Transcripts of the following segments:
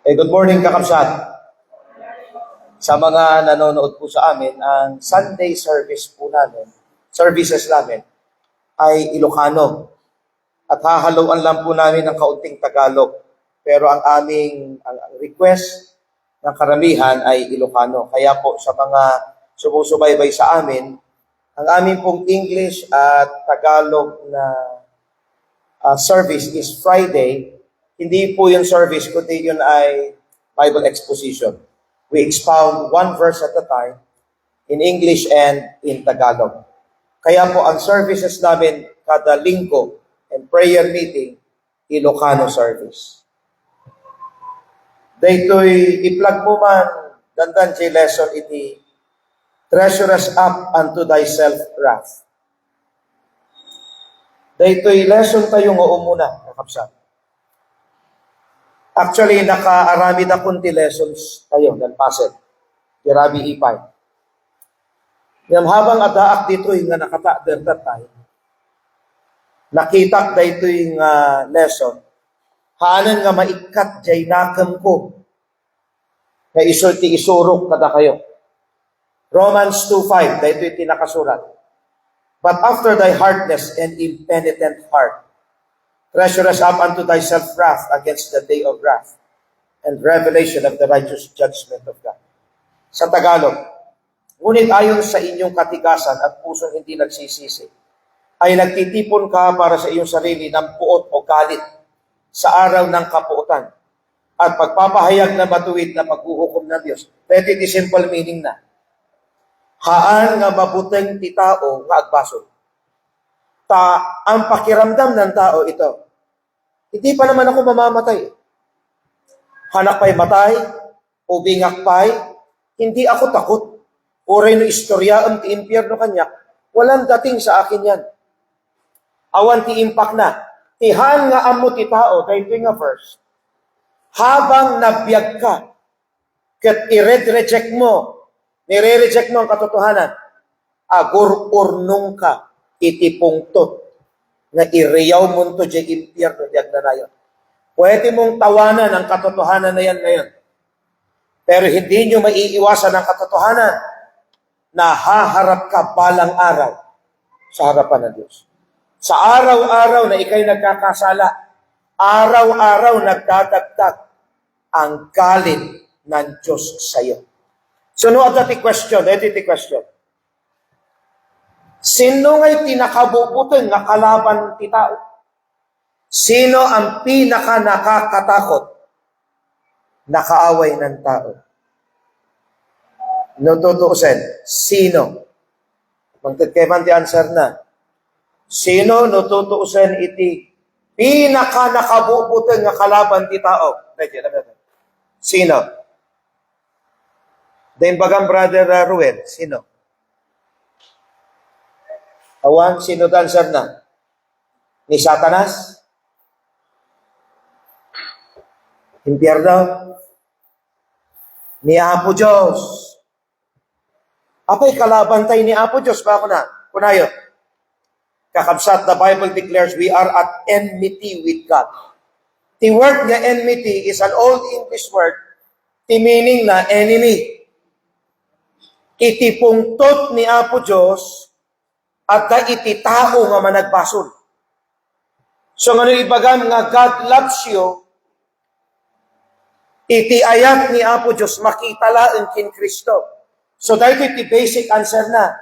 Good morning, kakapsat. Sa mga nanonood po sa amin, ang Sunday services namin ay Ilocano. At hahaluan lang po namin ng kaunting Tagalog. Pero ang request ng karamihan ay Ilocano. Kaya po sa mga sumusubaybay sa amin, ang aming pong English at Tagalog na service is Friday. Hindi po yung service, kundi yun ay Bible exposition. We expound one verse at a time in English and in Tagalog. Kaya po ang services namin kada linggo and prayer meeting, Ilocano service. Daytoy i-plug mo man, dandan kay lesson iti, treasure us up unto thyself wrath. Daytoy lesson tayo nga umuna, kakapsat. Actually, nakaarami na kunti lessons tayo ng paset. Kirabi ipay. Ngam habang adaak dito nga nakata-derdat tayo, nakitak da ito yung lesson, haanan nga maikat jay nakam ko, na isulti isurok kada kayo. Romans 2:5, da ito yung tinakasurat. But after thy hardness and impenitent heart, treasure us up unto thyself wrath against the day of wrath and revelation of the righteous judgment of God. Sa Tagalog, ngunit ayon sa inyong katigasan at pusong hindi nagsisisi, ay nagtitipon ka para sa iyong sarili ng puot o galit sa araw ng kapuotan at pagpapahayag na matuwid na paghuhukom ng Diyos. That is simple meaning na. Haan nga mabuteng ti tao nga agbasol. Ang pakiramdam ng tao ito, hindi pa naman ako mamamatay. Hanak pa'y matay, o bingak pa'y, hindi ako takot. Uray no istorya ang ti impyerno kanya, walang dating sa akin yan. Awan ti impak na, tihan nga amo ti tao, dahil nga verse, habang nabiyag ka, kat i-reject mo, nire-reject mo ang katotohanan, agur-urnong ka, itipungtot, na iriyaw mo to dyan impyerno dyan na yun. Pwede mong tawanan ang katotohanan na yan ngayon. Pero hindi nyo maiiwasan ang katotohanan na haharap ka balang araw sa harapan ng Diyos. Sa araw-araw na ikay nagkakasala, araw-araw nagdadagdag ang galit ng Diyos sa iyo. So no other question, ito question. Sino nga'y tinakabubutin nga kalaban ti tao? Sino ang pinaka nakakatakot na kaaway ng tao? Nututuusin, sino? Pagkat kay man ti answer na. Sino nututuusin iti pinaka nakabubutin nga kalaban ti tao? Sino? Then bagang brother Ruel, sino? Awan, sino dancer na? Ni Satanas? Impyerno? Ni Apo Diyos? Apay kalaban tayo ni Apo Diyos? Bako na? Kunayo. Kakabsat, the Bible declares we are at enmity with God. The word nga enmity is an old English word. The meaning na enemy. Itipungtot ni Apo Diyos at da iti tao nga managbasol. So nga ibagam nga God loves you, iti ayat ni Apo Diyos makita laeng kin Kristo. So dahil iti basic answer na.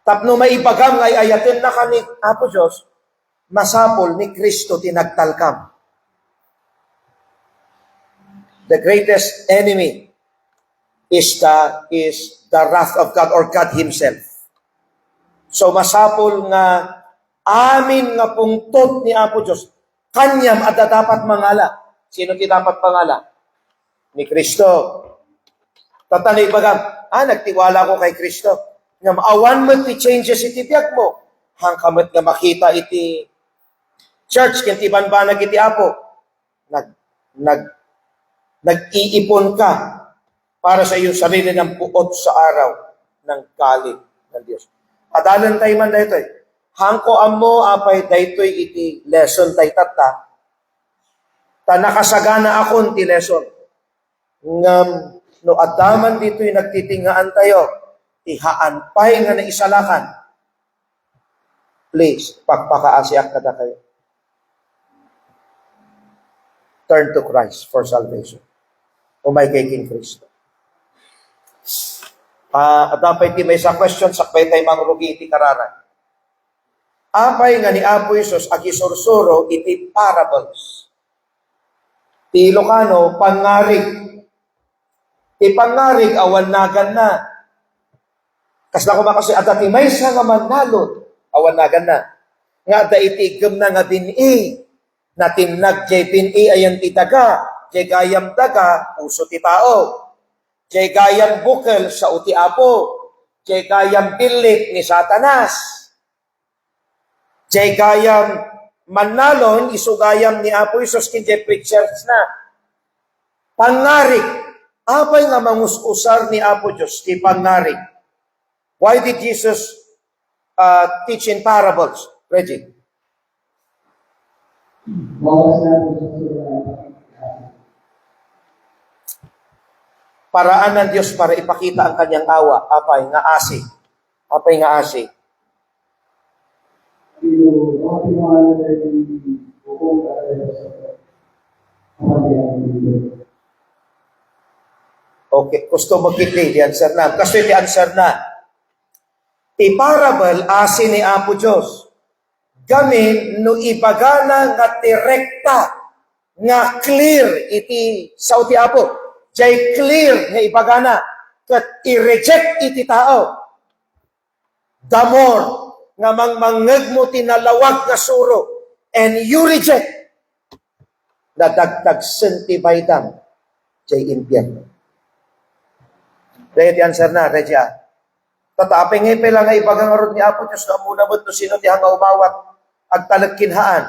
Tapno maibagam nga ayatin na ka ni Apo Diyos, masapol ni Kristo tinagtalkam. The greatest enemy is the wrath of God or God Himself. So masapol nga amin nga pungtot ni Apo Diyos, kanyam at dapat mangala. Sino ti dapat pangala? Ni Kristo. Tatanay bagam, nagtiwala ko kay Kristo. Nga maawan mo ti changes iti biyag mo. Hangkamot nga makita iti church, kinti banbanag iti Apo. Nag-iipon ka para sa iyong sarili ng puot sa araw ng galit ng Diyos. Adalan tayo man dahito Hangko amo apay daytoy iti lesson tay tata Ta nakasagana akon ti lesson. Ngam, no adaman dito'y nagtitingaan tayo, tihaan pa'y nga naisalakan. Please, pagpakaasiak kada kayo. Turn to Christ for salvation. Umay kay King Cristo. At dapat ti may sa question, sakbay tayo mangrugi iti kararan. Apay nga ni Apo Isus agisursuro iti parables. Ti Ilocano, pangarig. Ti pangarig awan nagan na. Kasla ko makasi adati may sa nga manalod awan nagan na. Nga da itigam na nga bini na tinag jay bini ayan ti daga, jay gayam daga puso ti tao. Jay gayam bukel sa uti Apo. Jay gayam bilik ni Satanas. Jay gayam manalon isugayam ni Apo Isus kin jay preachers na. Pangarig. Apay nga mangus-usar ni Apo Diyos, ti pangarig. Why did Jesus teach in parables? Reggie? Paraan ng Diyos para ipakita ang kanyang awa. Apay nga asi. Apay nga asi. Okay, gusto magkikli, di answer na. Kasi di answer na. Ti parable, asi ni Apo Diyos. Gamin, no ibagana nga direkta, nga clear iti sa uti Apo. Jay clear nga ibagana, kat i-reject iti tao. Damor, nga mangmangag mo tinalawag nga suro, and you reject, nadagdag sentibay dam, jay impyerno. Dahil answer na, Regia. Tataping ngipin lang nga ibagang arod ni Apo Diyos na muna mo no sino di hanga umawat ag talagkinhaan.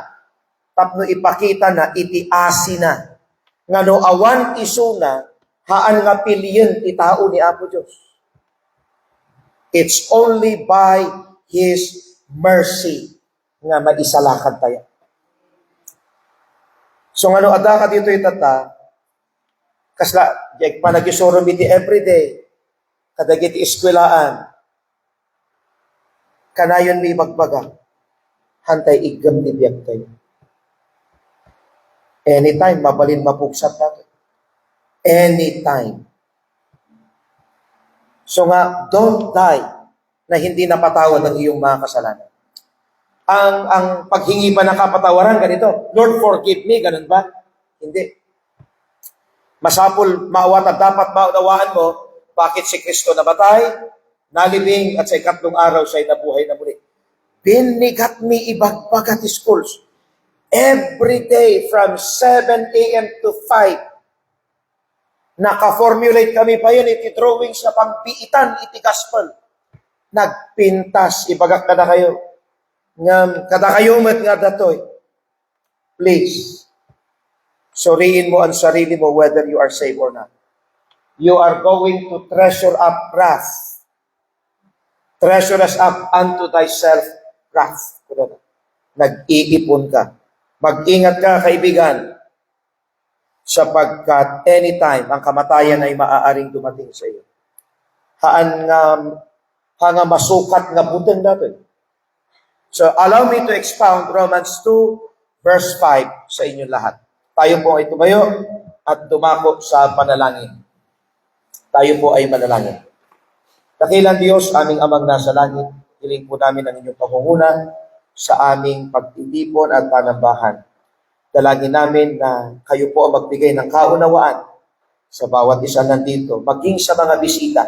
Tapno ipakita na iti asi na. Nga no awan iso na haan nga pilyon ti tao ni Apo Diyos. It's only by His mercy nga maisalakan tayo. So nga no ada ka dito itata, kasla, panagisuro miti everyday, kadagit iskwelaan, kanayon may magbaga, hantay igam ti biyak tayo. Anytime, mabalin mapuksat natin. Anytime. So nga, don't die na hindi napatawad ang iyong mga kasalanan. Ang paghingi ba ng kapatawaran, ganito, Lord, forgive me, ganun ba? Hindi. Masapul, maawat at dapat maunawaan mo, bakit si Kristo namatay, nalibing, at sa ikatlong araw siya'y nabuhay na muli. Binigat mi ibagbagat schools. Every day from 7 a.m. to 5, naka-formulate kami pa yun, iti drawings na pangbiitan, iti gospel. Nagpintas, ibagak kada kayo. Kada kayo mat nga datoy. Please, suriin mo ang sarili mo whether you are saved or not. You are going to treasure up wrath. Treasure us up unto thyself wrath. Nag-iipon ka. Mag-ingat ka, kaibigan, sapagkat anytime ang kamatayan ay maaaring dumating sa iyo. Hanga masukat nga butang natin. So allow me to expound Romans 2 verse 5 sa inyong lahat. Tayo po ay tumayo at dumako sa panalangin. Tayo po ay manalangin. Dakilang Diyos, aming amang nasa langit, hiling po namin ang inyong pangunguna sa aming pagtitipon at panambahan. Dalangin namin na kayo po ang magbigay ng kaunawaan sa bawat isa nandito, maging sa mga bisita,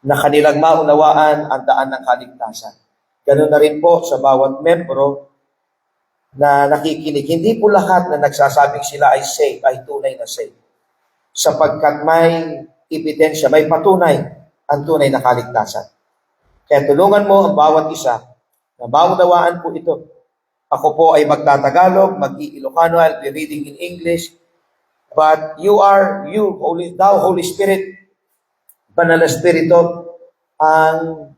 na kanilang maunawaan ang daan ng kaligtasan. Ganun na rin po sa bawat membro na nakikinig. Hindi po lahat na nagsasabing sila ay saved, ay tunay na saved. Sapagkat may ebidensya, may patunay ang tunay na kaligtasan. Kaya tulungan mo ang bawat isa na maunawaan po ito. Ako po ay magtatagalog, mag-Ilocano, I'll be reading in English. But thou, Holy Spirit, Banal na Espiritu, ang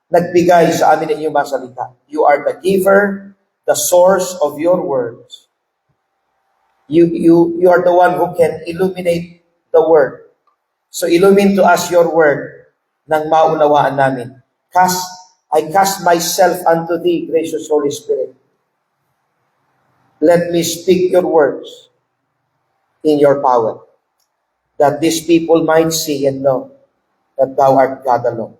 nagbigay sa amin ng iyong mga salita. You are the giver, the source of your words. You are the one who can illuminate the word. So illumine to us your word nang maunawaan namin. I cast myself unto thee, gracious Holy Spirit. Let me speak your words in your power, that these people might see and know that thou art God alone.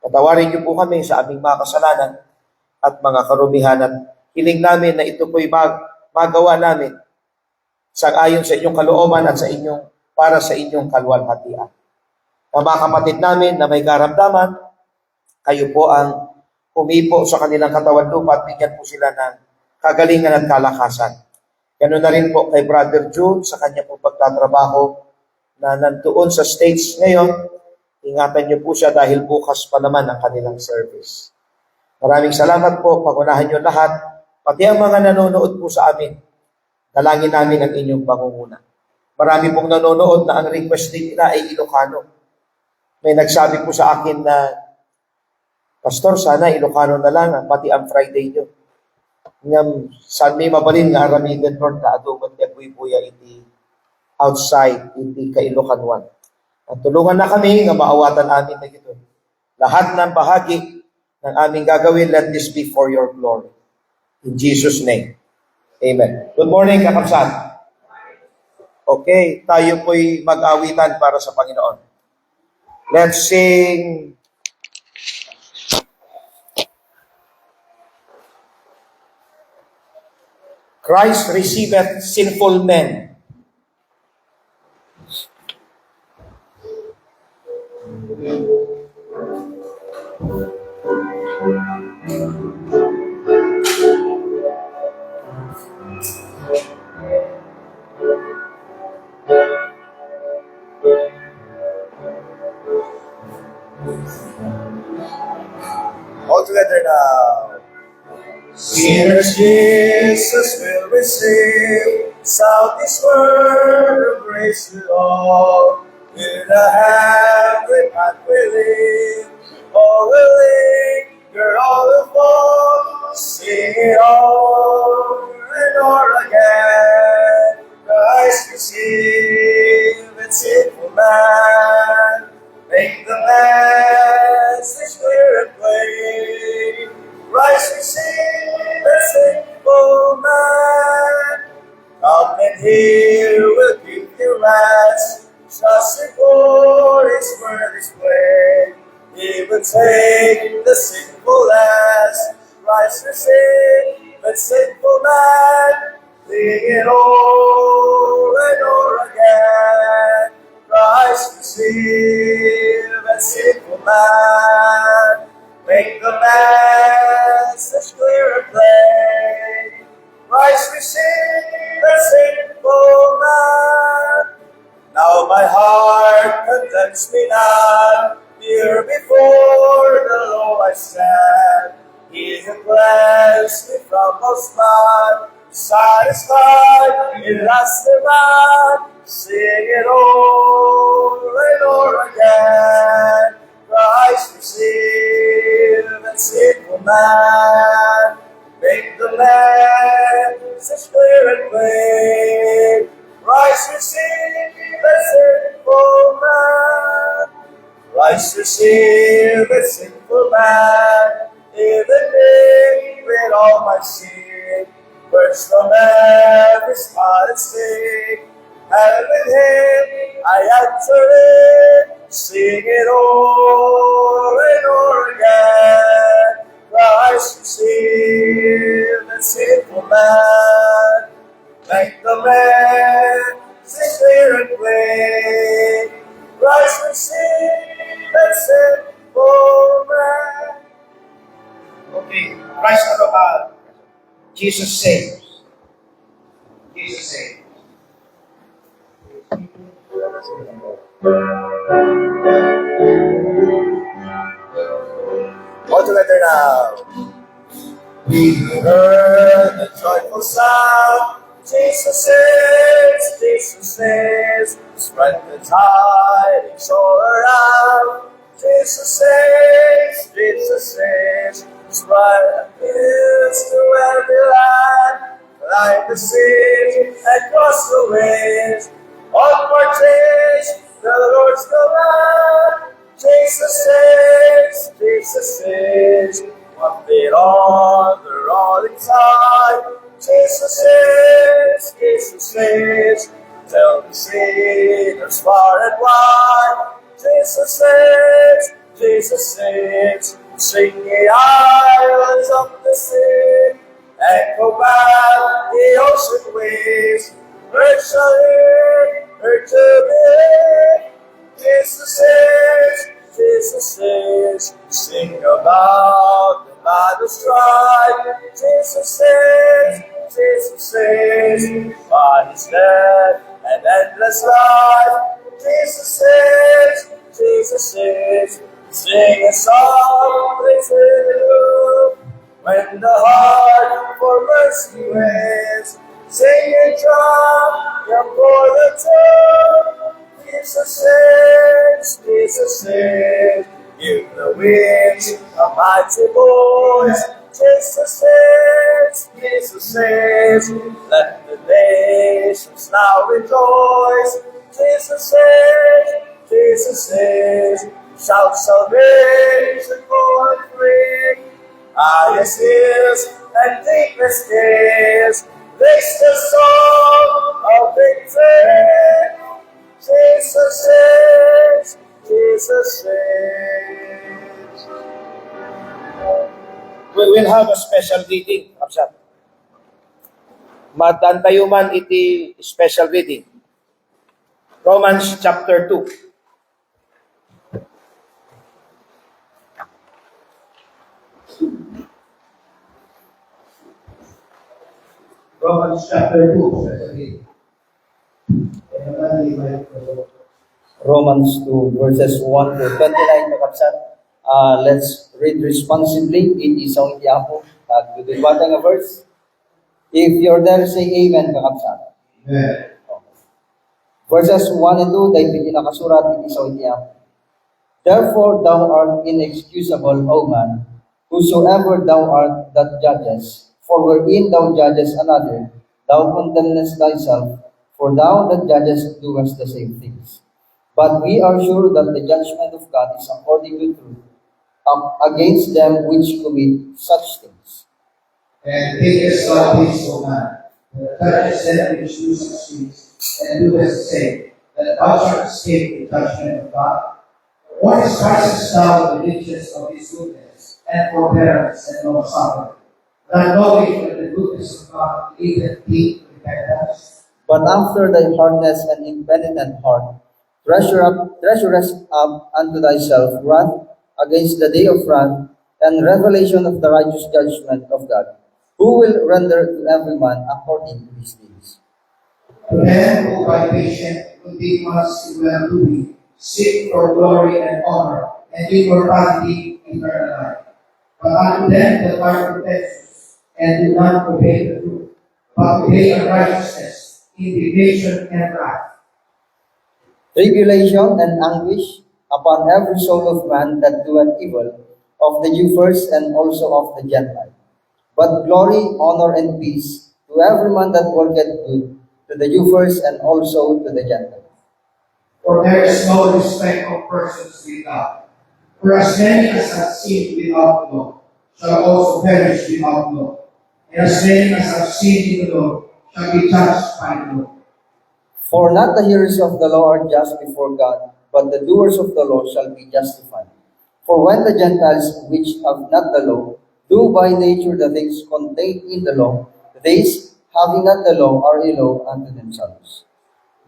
Patawarin niyo po kami sa aming mga kasalanan at mga karumihan at hiling namin na ito po'y magawa namin ayon sa inyong kalooban at para sa inyong kalwalhatian. Ang mga kapatid namin na may karamdaman, kayo po ang humipo sa kanilang katawan lupa at bigyan po sila ng kagalingan at kalakasan. Ganoon na rin po kay Brother Jude sa kanya po pagtatrabaho na nandoon sa States ngayon. Ingatan niyo po siya dahil bukas pa naman ang kanilang service. Maraming salamat po. Pangunahan niyo lahat, pati ang mga nanonood po sa amin. Dalangin namin ang inyong pangunguna. Marami pong nanonood na ang request din nila ay Ilocano. May nagsabi po sa akin na, Pastor, sana Ilocano na lang, pati ang Friday niyo. Ngam, Sunday mabalin nga aramigan Lord na aduman niya buya iti outside, iti ka-Ilocanuan. At tulungan na kami nga maawatan amin na ito. Lahat ng bahagi ng aming gagawin, let this be for your glory. In Jesus' name. Amen. Good morning, kakapsan. Okay, tayo po'y mag-awitan para sa Panginoon. Let's sing Christ receiveth sinful men. All together now. Sinners Jesus will receive, sound this word of grace to all. With a heavenly path we live, all will linger, all will fall, sing it over and over again. Christ receive and sinful man, make the message clear and plain. Christ receive and sinful man, come and hear will give you rest. Just before His word is plain, He will take the sinful ass. Christ receive and sinful man, sing it over and over again. Christ receive and sinful man, make the message clear and plain. Christ receive and sinful man. Now my heart condemns me not, here before the Lord I stand. He has cleansed me from all spot, satisfied in last demand. Sing it over and over again. Christ receive and sinful man, make the message clear and plain. Christ receive and sinful man, Christ receive and sinful man, even me with all my sin, first from every spot and sting, and with Him I answer it, sing it over and over again. Christ receive and sinful man, make the message clear and plain. Christ receive and sinful man. Okay, Christ ano Jesus saves. Jesus saves. All together now. We heard the joyful sound. Jesus saves, spread the tidings all around. Jesus saves, spread the news to every land. like the seas and cross the waves. Onward chase the Lord's command. Jesus saves, one feet on the rolling tide. Jesus saves, tell the sinners far and wide. Jesus saves, sing the islands of the sea. Echo back the ocean waves, earth shall hear, earth to be. Jesus saves, sing about the battle strife. Jesus saves, by his death and endless life. Jesus saves, sing a song, praise hallelujah. When the heart for mercy waits, sing and triumph for the tomb. Jesus saves, give the winds a mighty voice. Jesus saves, let the nations now rejoice. Jesus saves, shout salvation for the free. Highest hills and deepest caves, this the song of victory. Jesus saves. We will have a special reading, Kapsat. Matantayuman iti special reading. Romans chapter 2. Romans chapter 2, verse 8. Romans 2, verses 1 to 29, kakapsat. Let's read responsibly. It is ang iyapo. At dudulwatan nga verse. If you're there, say amen, kakapsat. Amen. Verses 1 and 2, dahil pinakasurat, it is ang iyapo. Therefore thou art inexcusable, O man, whosoever thou art that judges. For wherein thou judgest another, thou condemnest thyself, for thou that judgest doest the same things. But we are sure that the judgment of God is according to truth, against them which commit such things. And thinkest thou this, O man, that judgest them which do such things, and doest the same, that thou shalt escape the judgment of God? What is Christ thou the riches of his goodness, and forbearance, and long suffering, not knowing that the goodness of God leadeth thee to repentance? But after thy hardness and impenitent heart, treasurest up unto thyself wrath against the day of wrath and revelation of the righteous judgment of God, who will render to every man according to his deeds. To them who by patient continuous in well-doing seek for glory and honor, and immortality, eternal life. But unto them that are contentious, and do not obey the truth, but obey unrighteousness, indignation, and wrath. Tribulation and anguish upon every soul of man that doeth evil, of the Jew first and also of the Gentile. But glory, honor, and peace to every man that worketh good, to the Jew first and also to the Gentile. For there is no respect of persons with God. For as many as have sinned without law shall also perish without law, and as many as have sinned in the law shall be judged by the law. For not the hearers of the law are just before God, but the doers of the law shall be justified. For when the Gentiles, which have not the law, do by nature the things contained in the law, these, having not the law, are a law unto themselves.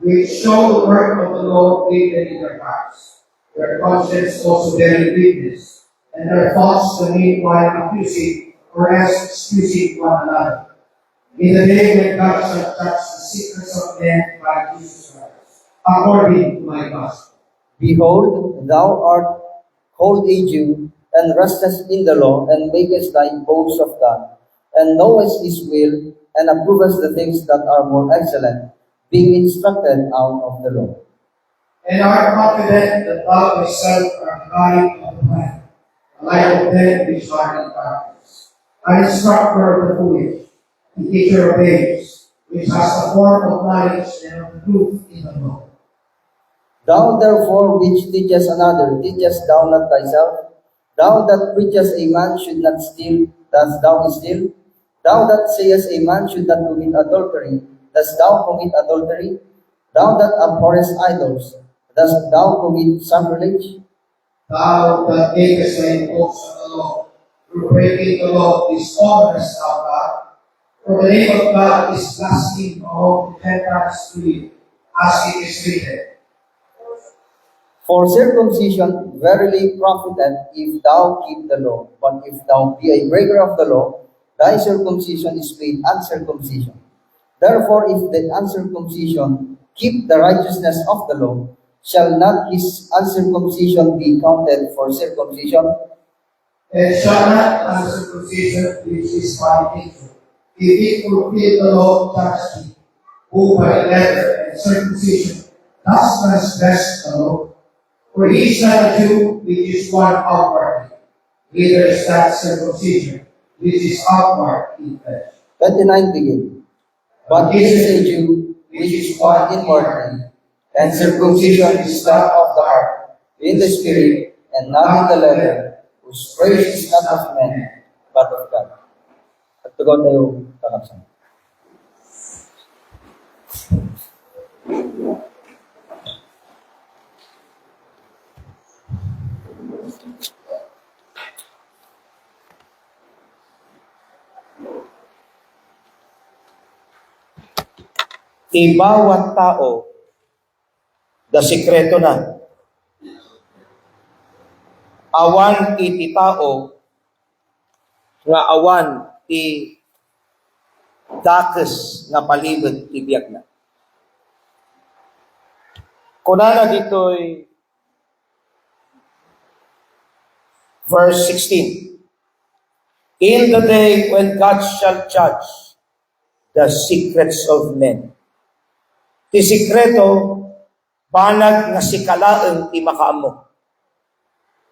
Which show the work of the law written in their hearts, their conscience also bearing witness, and their thoughts the meanwhile accusing, or else excusing one another. In the day when God shall judge the secrets of men by Jesus Christ, according to my gospel. Behold, thou art called a Jew, and restest in the law, and makest thy boast of God, and knowest his will, and approvest the things that are more excellent, being instructed out of the law. And art confident that thou thyself art the light of the planet, a light of them which are in darkness, an instructor of the foolish, the teacher of babes, which has the form of knowledge and of the truth in the law. Thou therefore which teachest another, teachest thou not thyself? Thou that preachest a man should not steal, dost thou steal? Thou that sayest a man should not commit adultery, dost thou commit adultery? Thou that abhorrest idols, dost thou commit sacrilege? Thou that makest thy books of the law, through breaking the law, dishonorest thou God. For the name of God is blasphemed among the Gentiles to you, as it is written. For circumcision verily profiteth if thou keep the law, but if thou be a breaker of the law, thy circumcision is made uncircumcision. Therefore, if the uncircumcision keep the righteousness of the law, shall not his uncircumcision be counted for circumcision? And shall not uncircumcision, which is by nature, if it fulfill the law justly, who by letter and circumcision does transgress the law? For he is not a Jew, which is one outwardly, neither is that circumcision, which is outward in flesh. 29 begin. But he is a Jew, which is one inwardly, and circumcision is not of the heart, in the spirit, and not in the letter, whose praise is not of men, but of God. At tugaw tayo kakapsan. Ibawat tao, da sikreto na. Awan iti tao, nga awan ti dakes nga palibot ti biyak na. Kunana dito'y verse 16. In the day when God shall judge the secrets of men. Ti sikreto, banag nga sikalaeng ti makaamo.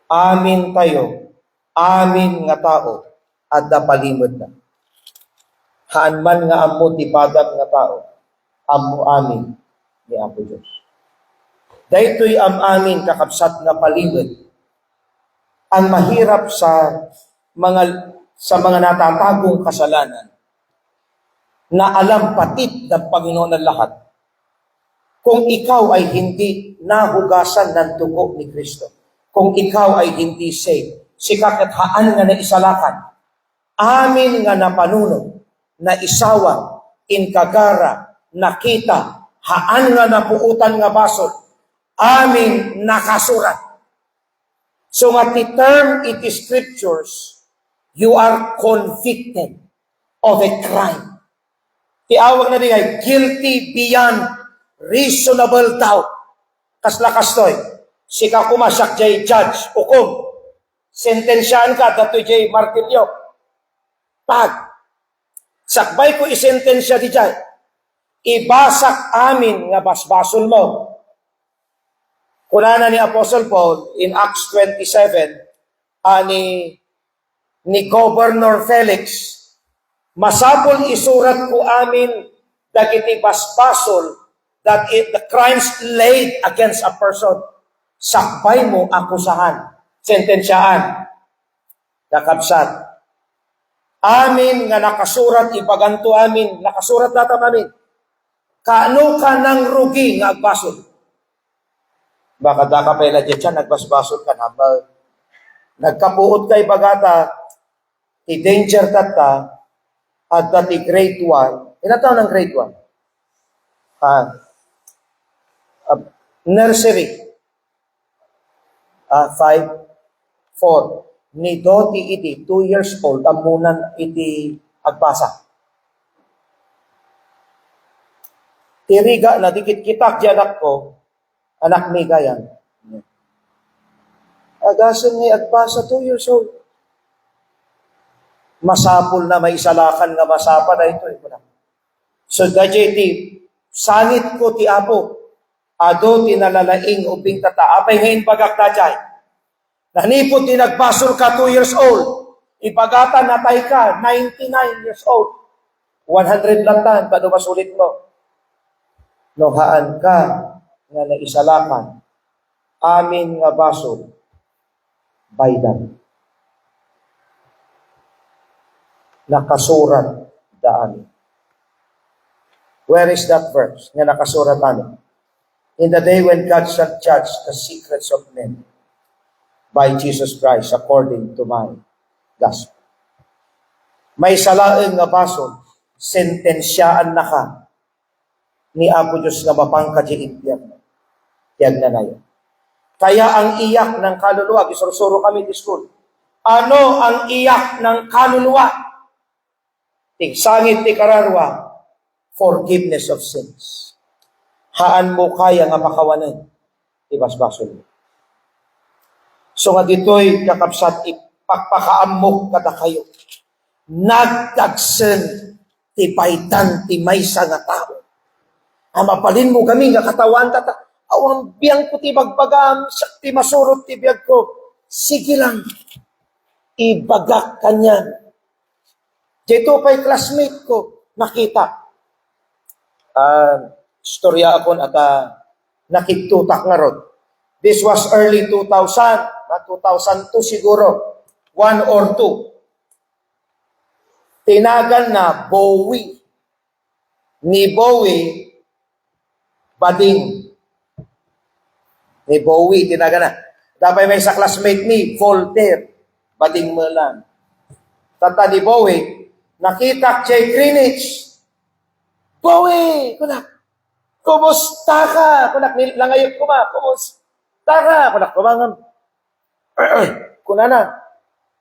Amin tayo, amin nga tao, at napalimod na. Haan man nga amo ti padam nga tao, amo amin ni Apo Diyos. Daytoy amin kakabsat nga palimod, ang mahirap sa mga natatagong kasalanan, na alam patit ng Panginoon ng lahat, kung ikaw ay hindi nahugasan ng dugo ni Kristo, kung ikaw ay hindi saved, sikakit haan nga na isalakan, amin nga napanuno, na isawang, inkagara, nakita, haan nga napuutan nga basol, amin nakasurat. So nga ti term it is scriptures, you are convicted of a crime. Tiawag na din ay guilty beyond reasonable doubt. Kasla kastoy, sika kumasak jay judge, hukom, sentensyaan ka, datoy jay martilyo. Pag, sakbay ko isentensya di jay, ibasak amin nga basbasol mo. Kunana ni Apostle Paul in Acts 27, ni Governor Felix, masapol isurat ko amin dagiti basbasol that the crimes laid against a person, sakbay mo akusahan, sentensyaan, nakabsat. Amin nga nakasurat, ipaganto amin, nakasurat natam amin, kaano ka ng rugi nga agbasol? Baka daka pa ila dyan, nagbasbasol ka na, nagkapuot kay bagata, ti danger tata, at ti grade 1, inataw ng grade 1? Nursery. 5, 4. Ni doti iti, 2 years old, amunan iti agbasa. Tiriga na dikit kitak di anak ko, anak mi gayan. Agasan ni agbasa, 2 years old. Masapol na may isalakan nga masapa na ito. So, dajay sangit ko ti Apo, ado tinalalaing uping tata, apay ngayon bagak dajay. Nanipot ti nagbasol ka 2 years old, ipagata natay ka, 99 years old. 100 lang tan, paano masulit mo? Nohaan ka nga naisalakan, amin nga basol, baydan. Nakasurat daan. Where is that verse? Nga nakasurat ano? In the day when God shall judge the secrets of men by Jesus Christ according to my gospel. May salaeng nga basol, sentensyaan na ka ni Apo Diyos nga mapangka di ipiyag. Tiyag na ngayon. Kaya ang iyak ng kaluluwa, gisurusuro kami di school. Ano ang iyak ng kaluluwa? Tigsangit ti kararwa, forgiveness of sins. Haan mo kaya nga makawanan, ibasbasol mo. So nga dito'y kakapsat, ipagpakaamok kada kayo. Nagdagsen ti paitan ti maysa nga tao. Mapalin mo kami nga katawan tata. Awang biyang ko ti bagbagam, ti masurot ti biyag ko. Sige lang, ibagak kanyan. Dito pa'y classmate ko, nakita. Storya ako at nakitutak nga ron. This was early 2000, 2002 siguro, 1 or 2. Tinagan na Bowie. Ni Bowie, bading. Ni Bowie, tinagan na. Dapat may sa classmate ni Voltaire, bading mo lang. Tata ni Bowie, nakita kay Greenwich. Bowie, kunak, kumusta ka? Kunak, langayot ko ma, kumusta ka? Kunak, kumangam. Kunana.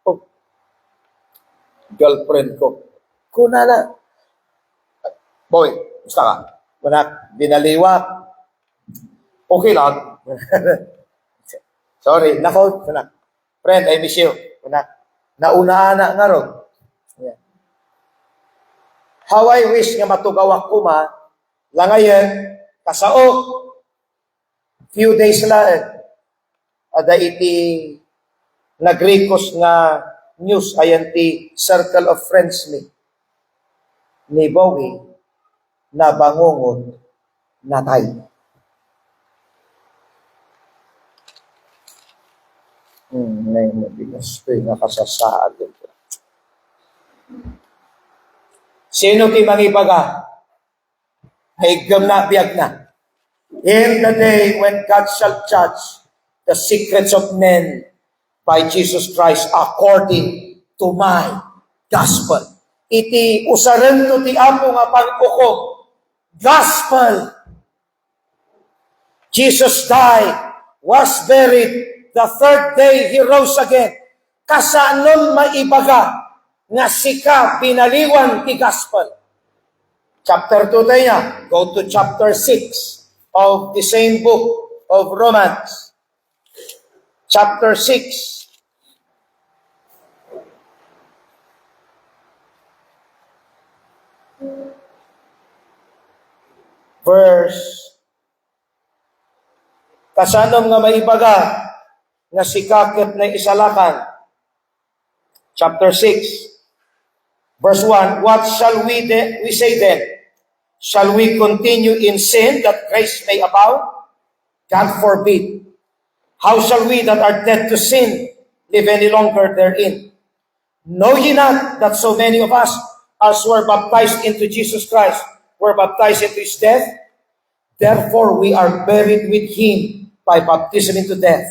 Oh, girlfriend ko. Kunana. Bowie, kumusta ka? Kunak, binaliwak. Okay lang. Sorry, nako, kunak. Friend, I miss you. Kunak, nauna-ana nga ron. Yeah. How I wish nga matugawak ko ma, langayon, kasaok, few days lang, ada iti nagrikos nga news, ayan ti circle of friends ni Bowie, na bangungot natay. Ngayon mo, bigas ko yung nakasasaad. Sino ti mangibaga? Haigam na, biyag na. In the day when God shall judge the secrets of men by Jesus Christ according to my gospel. Iti usaran to ti Apo nga pagkukom. Gospel. Jesus died, was buried, the third day He rose again. Kasanon maibaga nga sika pinaliwan ti gospel. Chapter 2 tayo na. Go to chapter 6 of the same book of Romans. Chapter 6. Verse. Kasanom nga maibaga nga sikakit na isalakan. Chapter 6. Verse 1, what shall we say then? Shall we continue in sin that grace may abound? God forbid. How shall we that are dead to sin live any longer therein? Know ye not that so many of us, as were baptized into Jesus Christ, were baptized into His death? Therefore we are buried with Him by baptism into death,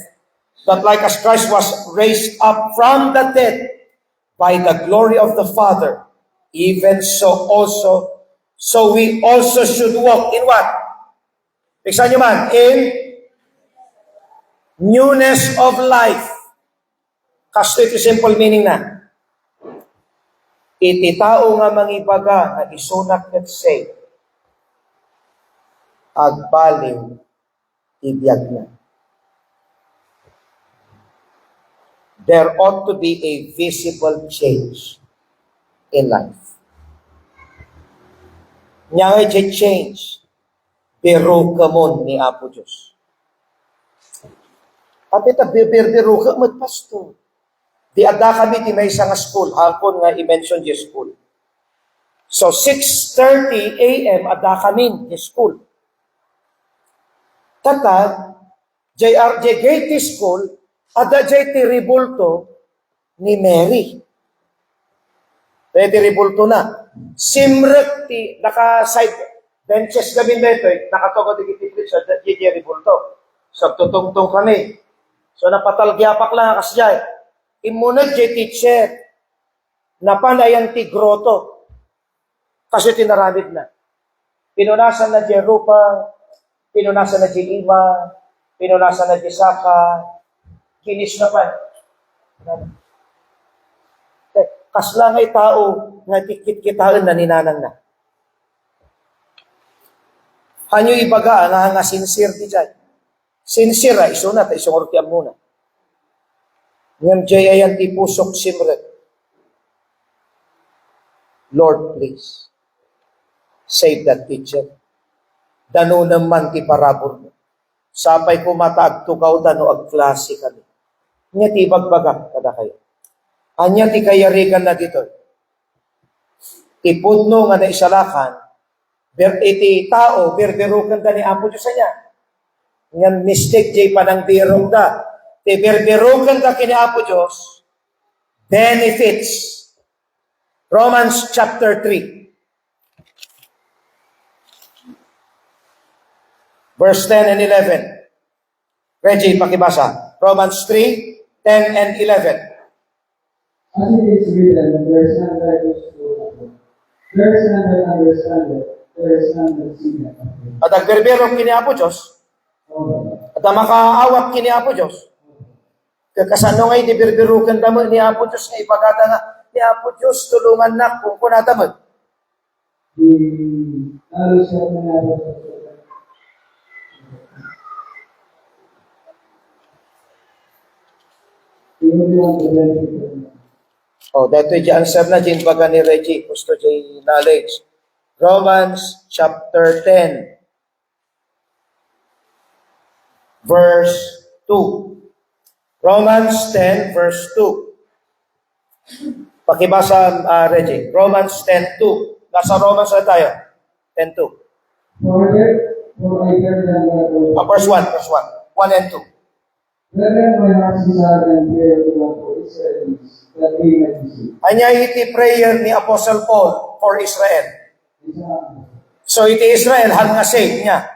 that like as Christ was raised up from the dead by the glory of the Father, even so we also should walk in what? Piksan nyo man, in newness of life. Kasto ito simple meaning na. Iti tao nga mangibaga nga isunak ket say, agbaliw ibiyag na. There ought to be a visible change in life. Nya nga change, biro ka mo ni Apo Diyos. Kapit biro ka mo, pastor. Di ada kami ti may isang school, hapon nga i-mention di school. So 6:30 a.m. ada kami di school. Tatag, JRJ school, ada JT Ribulto ni Mary. Pwede Ribulto na. Simrek ti, naka-side benches kami dito, nakatogo di kitiplit sa JJ Ribulto. So, tutungtong kami. So, napatalgyapak lang kasjay. Imunag J teacher, napanayan ti groto. Kasi tinaramid na. Pinunasan na J Rupa, pinunasan na J Ima, pinunasan na J Saka, kinis na pa. Kasla nga'y tao nga tikit-kitaan na ninanang na. Hanyo ibaga nga sincere di dyan. Sincere, iso na, isong ortiam muna. Ngayon, jay ayan ti pusok simret. Lord, please, save that teacher. Dano naman ti parabor mo. Sapay ko mataagtugaw dano ag klase kami. Nga ti bagbagak kada kayo. Anya ti kayarigan na dito. Ipudno nga na isalakan, iti tao, berberukan da ni Apo Diyos niya. Ngayon mistake jay panang birong da. Ti berberukan da kini Apo Diyos, benefits. Romans chapter 3. Verse 10 and 11. Reggie, pakibasa. Romans 3, 10 and 11. As it is written, there is none that goes through. There is none that understandeth. There is none that seeketh. At agberberong kini Apo Diyos, at ang makaawat kini Apo Diyos, kakasano nga'y di berberukan damo ni Apo Diyos nga ipagata nga, ni Apo Diyos tulungan na kung kunatamad. The knowledge of the matter. The only one to benefit from it. Oh, dito yung answer na dyan baga ni Reggie, gusto dyan knowledge. Romans chapter 10, verse 2. Romans 10, verse 2. Pakibasa, Reggie. Romans 10:2. Nasa Romans na tayo. 10:2. For I hear them that Verse 1, verse 1. 1 and 2. brethren, my heart desire and prayer to God for Israelites, that they may be saved. Anya iti prayer ni Apostle Paul for Israel. So iti Israel, han nga save niya.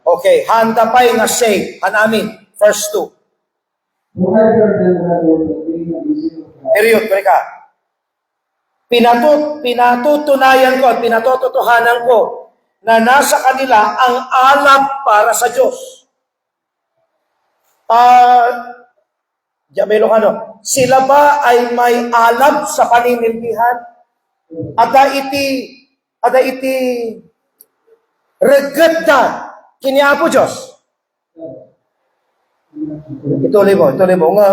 Okay, handa pa'y nga save. Han amin. Verse 2. For I heard them that that they may be saved. Period, ka. Pinatutunayan ko at pinatutuhanan ko na nasa kanila ang alab para sa Diyos. Sila ba ay may alab sa paninilbihan? Ada iti regada kini Apo Diyos. Ituloy mo nga.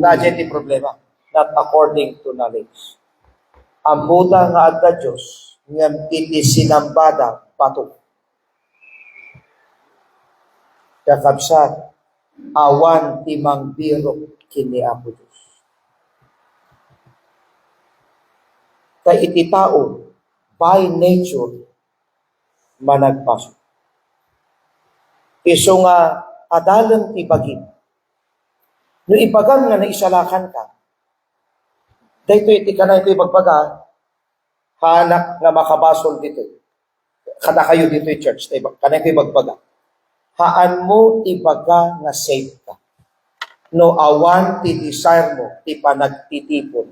Nadya ti problema. Not according to knowledge. Ang buta nga adda Diyos, ngam iti sinambada pato. Kakabsat, awan timang biro kini Apo Diyos. Kay iti tao, by nature, managpasok. Iso nga, adalang ibagin. No ibagan nga na isalakan ka, dahito iti ka na ito ibagbaga, hanak nga makabasol dito. Kada kayo dito yung church, kana ito ibagbaga. Haan mo ibaga nga safe ka. No awan ti desire mo, ti panagtitipon,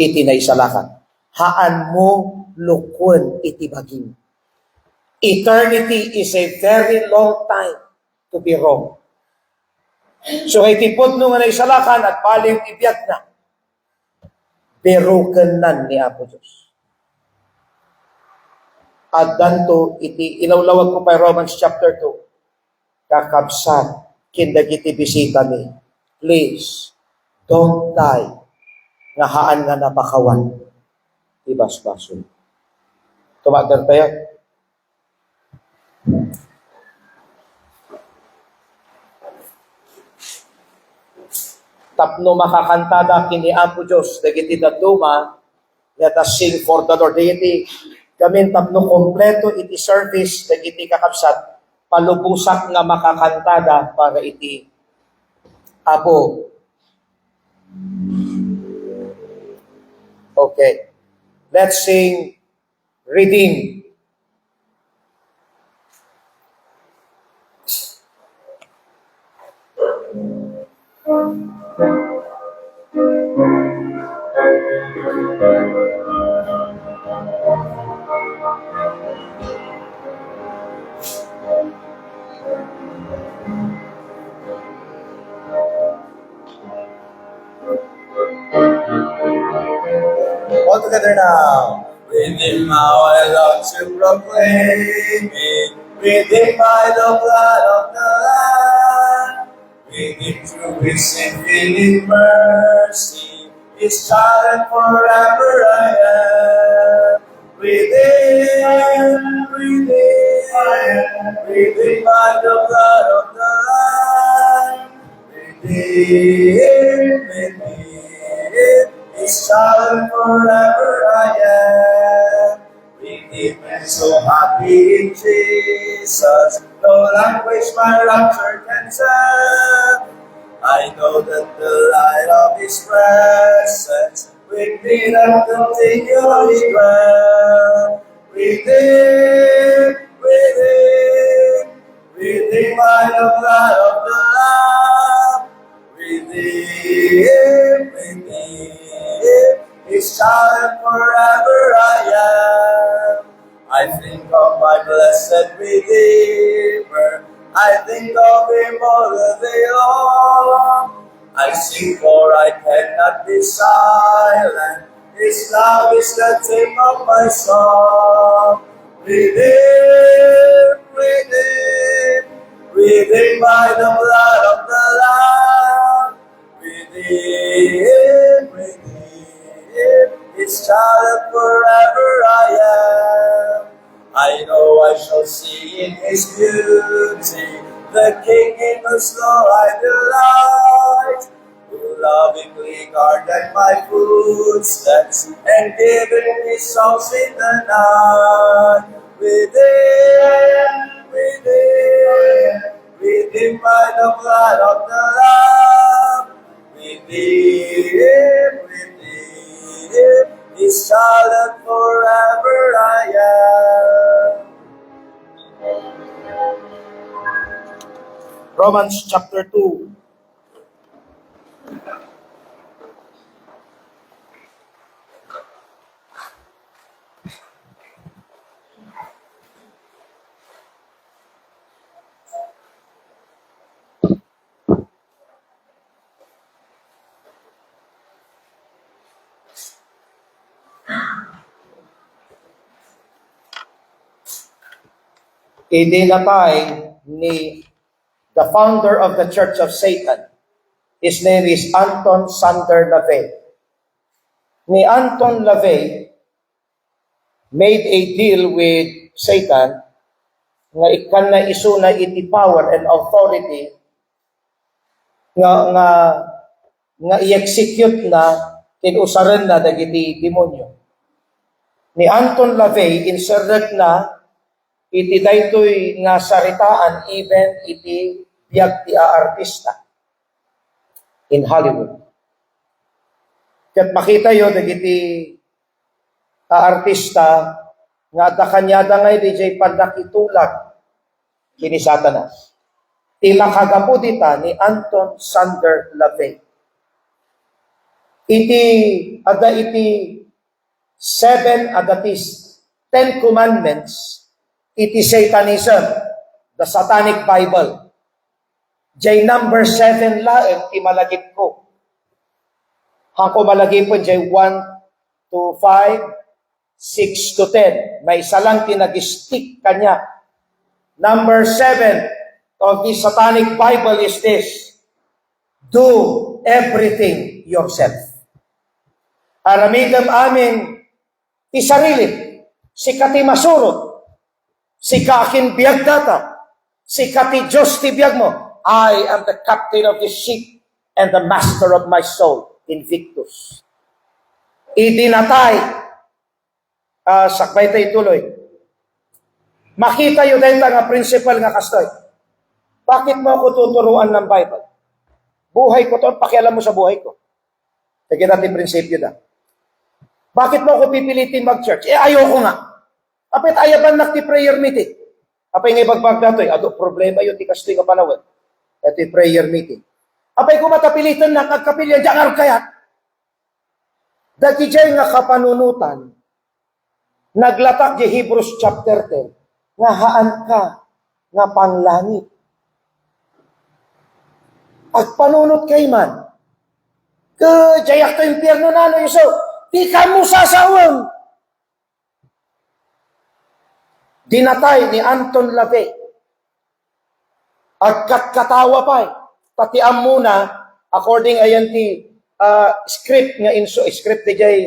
iti na isalakan. Haan mo lukon iti baging. Eternity is a very long time to be wrong. So itipod nung nga na isalakan at paling ibiyag na, beruken nan ni Apo Diyos. At danto, iti ilawlawag ko pa Romans chapter 2. Kakabsat, kindagiti bisita mi. Please, don't die. Nga haan nga napakawan. Ibas-baso. Tumagal tayo. Tapno makakantada kini Apo Diyos, dagiti daduma, Let us sing for the Lord. Iti kami tapno kompleto iti service iti kakabsat palubusak nga makakantada para iti Apo. Okay. Let's sing Redeem. All together now. Within my I love to proclaim it. Within by the blood of the Lamb. Within through His infinite mercy. His child and forever I am. Within I am. Within by the blood of the Lamb. Within His child and forever I am. Redeemed and so happy in Jesus. No language my rapture can tell. I know that the light of His presence with me that continually dwell. Redeemed by the blood of the Lamb. Redeemed, His child and forever I am. I think of my blessed Redeemer. I think of Him all the day long. I sing for I cannot be silent. His love is the theme of my song. Redeemed by the blood of the Lamb. Redeemed, His child and forever I am. I know I shall see in His beauty the King in whose law I delight, who lovingly guarded my footsteps and given me songs in the night. Redeemed by the blood of the Lamb. Redeemed, His child and forever I am. Romans chapter 2. Idinatay ni the founder of the Church of Satan. His name is Anton Sander LaVey. Ni Anton LaVey made a deal with Satan nga ikan na isuna iti power and authority nga i-execute na tinusaran na dagiti demonyo. Ni Anton LaVey insurrect na iti daytoy nga saritaan even iti biag ti artista in Hollywood. Ket makita yo dagiti artista nga da kanyada ngay DJ pandakitulag kini Satanas. Ti makagapu dita ni Anton Sander LaVey. Iti 7 agatis 10 commandments iti Satanism, the Satanic Bible. Jay number 7 laeng ti malagip ko. Hangko malagip po jay 1 to 5, 6 to 10. May isa lang tinag-stick kanya. Number 7 of the Satanic Bible is this: do everything yourself. Aramidam amin ti sarili, si kati masurot, si kaakin biyag data, si kati Diyos ti biyag mo. I am the captain of the ship and the master of my soul, Invictus. idinatay, sakbay tayo tuloy. Makita yun dahil nga principle nga kastoy. Bakit mo ako tuturuan ng Bible? Buhay ko to, pakialam mo sa buhay ko. Sige natin prinsipyo na. Bakit mo ako pipilitin mag-church? Ayoko nga. Apit ayaban nakti prayer meeting. Apay nga ibagbag na ito, ado problema yun, di kastoy nga panawin. Ito yung prayer meeting. Apay ko matapilitan na kagkapilyan, diyan kayat. Dati dyan nga kapanunutan, naglatak di Hebrews chapter 10, nga haan ka, nga panglangit. At panunot kay man, jayak to impyerno na, no, Yeso, di ka mo sasawang. Dinatay ni Anton LaVey. At katawa pa Patiam muna, according ayan ti script nga script di jay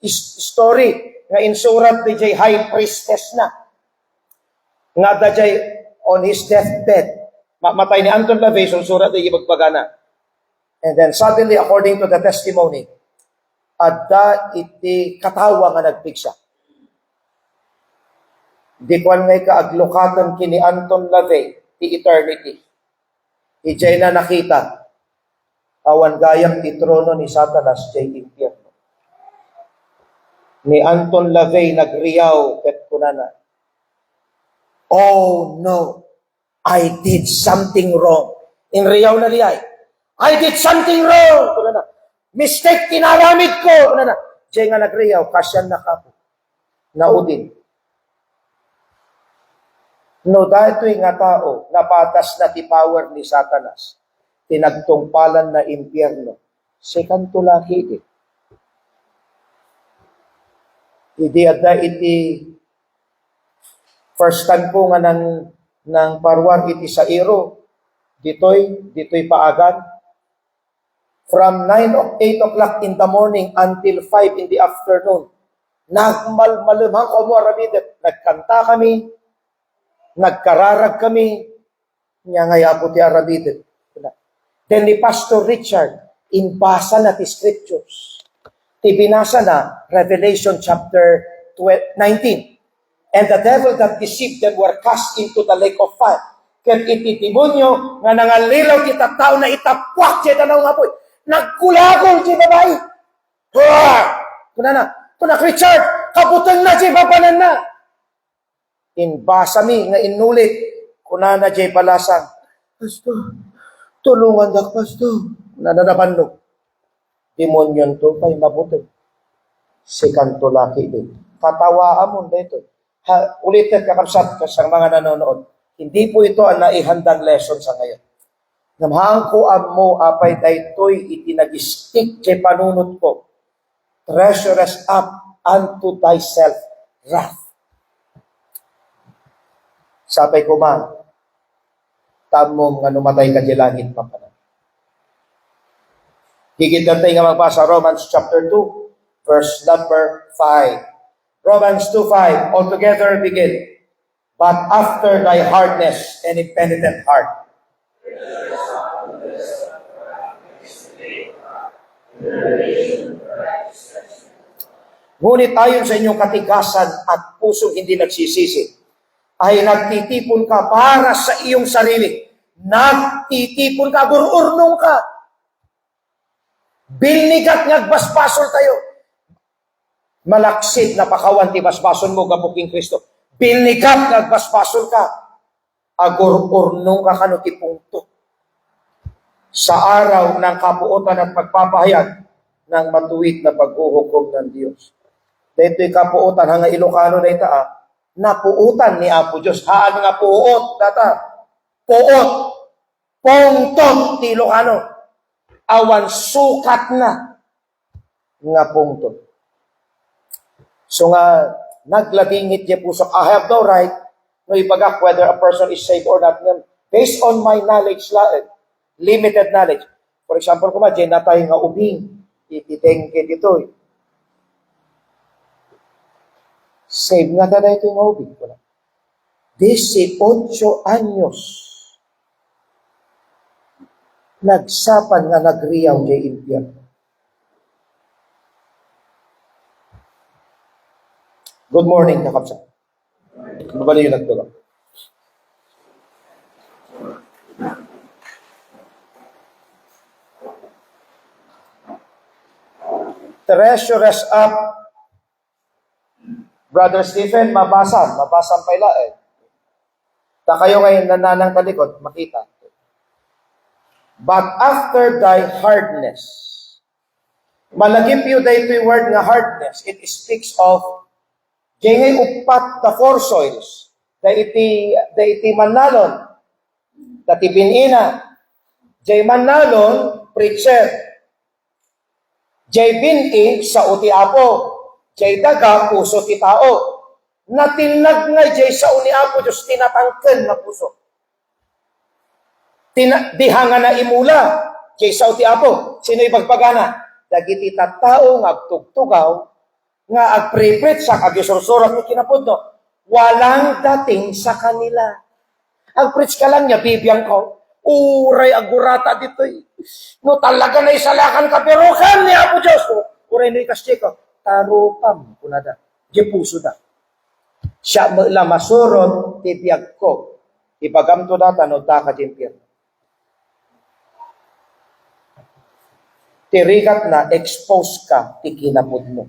story nga insurat di jay high priestess na. Nga da jay on his deathbed. Matay ni Anton LaVey, surat di ibagbagana. And then suddenly, according to the testimony, adda iti katawa nga nagpigsa. Di kwan ngay kaaglokatan kini Anton LaVey, ti eternity. Ijay na nakita, awan gayam ti trono ni Satanas, jay impyerno. Ni Anton LaVey nagriyaw, ket kunana, oh no, I did something wrong. In riyaw na liyay, I did something wrong. Kunana, mistake tinaramid ko. Kunana, jay nga nagriyaw, kasyan na kapo. Naudin. No, dahil nga tao, napatas na ti power ni Satanas, tinagtungpalan na impyerno, second to laki iti. Idi adda iti first time ko nga ng parwar iti sa iro, ditoy paagan, from 8 o'clock in the morning until 5 in the afternoon, nagmalmalamang ko mo aramidet, nagkanta kami, nagkararag kami, niya ngaya po ti arabidet. Then ni Pastor Richard, inbasa na ti scriptures. Ti binasa na Revelation chapter 19. And the devil that deceived them were cast into the lake of fire. Ket iti demonyo nga nangalilaw ti tattao na itapwak ti tanaw nga po. Nagkulagol ti babae. Kunak Richard, kabutang na ti babanan na. Inbasa mi nga inulit kunana jay palasang, Pastor, tulungan dak Pastor. Nananabanlo. Demonyon to kay mabuti. Sikanto laki din. Katawaan mo dito. Ulitin kakabsat ka sa mga nanonood. Hindi po ito ang naihandang lesson sa ngayon. Namahang ko mo apay daytoy itinag-stick kay panunot ko. Treasures up unto thyself wrath. Sabay ko man, tamom nga numatay ka di langit papanan. Higit natin nga magbasa Romans chapter 2, verse number 5. Romans 2:5, altogether begin. But after thy hardness and impenitent heart. Ngunit ayon sa inyong katigasan at pusong hindi nagsisisi, ay nagtitipon ka para sa iyong sarili. Nagtitipon ka, gururnong ka. Bilnigat ngagbaspasol tayo. Malaksit na pakawan ti basbason mo gapuking Kristo. Bilnigat ngagbaspasol ka. Agururnong ka kano ti pungto. Sa araw ng kapuotan at pagpapahayag ng matuwid na paghuhukom ng Diyos. Dito'y kapuotan hanga Ilocano na ita napuutan ni Apo Diyos. Haan nga puot, data. Puot. Pungtot ti Ilocano. Awan sukat na nga pungtot. So nga, naglabingit niya pusok, I have no right no ibagak whether a person is saved or not. Based on my knowledge, limited knowledge. For example, kung dyan na tayo nga ubing, ititengke dito. Save nga na ito yung ubing. 18 anyos nagsapan nga nagriyaw jay impyerno. Good morning, kakapsa. Mabali yung nagtulog. Treasures up. Brother Stephen, mabasa pa ila eh. Ta kayo ngayon nananang talikod, makita. But after thy hardness, malagip yu daytoy word nga hardness, it speaks of jengay upat the four soils, da iti manalon, dati binina, jay manalon, preacher, jay bini, sa uti apo, jay daga, puso ti tao, natinag nga jay sa uni apo, Diyos tinatangken na puso. Dihanga na imula, jay sa uti apo, sino ipagpagana? Dagiti tattao nga agtugtugaw, nga agprepret sa kagisursurat ni kinapudno, walang dating sa kanila. Agpreach ka lang niya, bibiyang ko, uray agurata dito'y. No talaga na isalakan ka, pero kan ni Apo Diyos ko, uray no ikasye ko, tarupam kunada, di puso da. Siya mula masurot, tibiyag ko, ipagamto data, no da ka jimpir. Tirigat na, expose ka, tikinapod mo.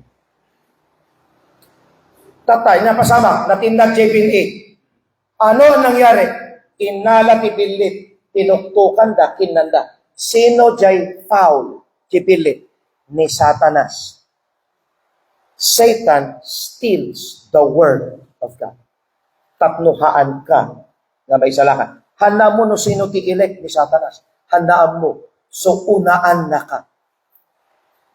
Tatay, napasama, natindag JBA. Ano ang nangyari? Inala tibilit, tinuktukan da, kinanda. Sino jay foul, tibilit? Ni Satanas. Satan steals the word of God. Tapnuhaan ka nga may salakan. Handa mo no sino ti elect ni Satanas. Handaan mo. So unaan na ka.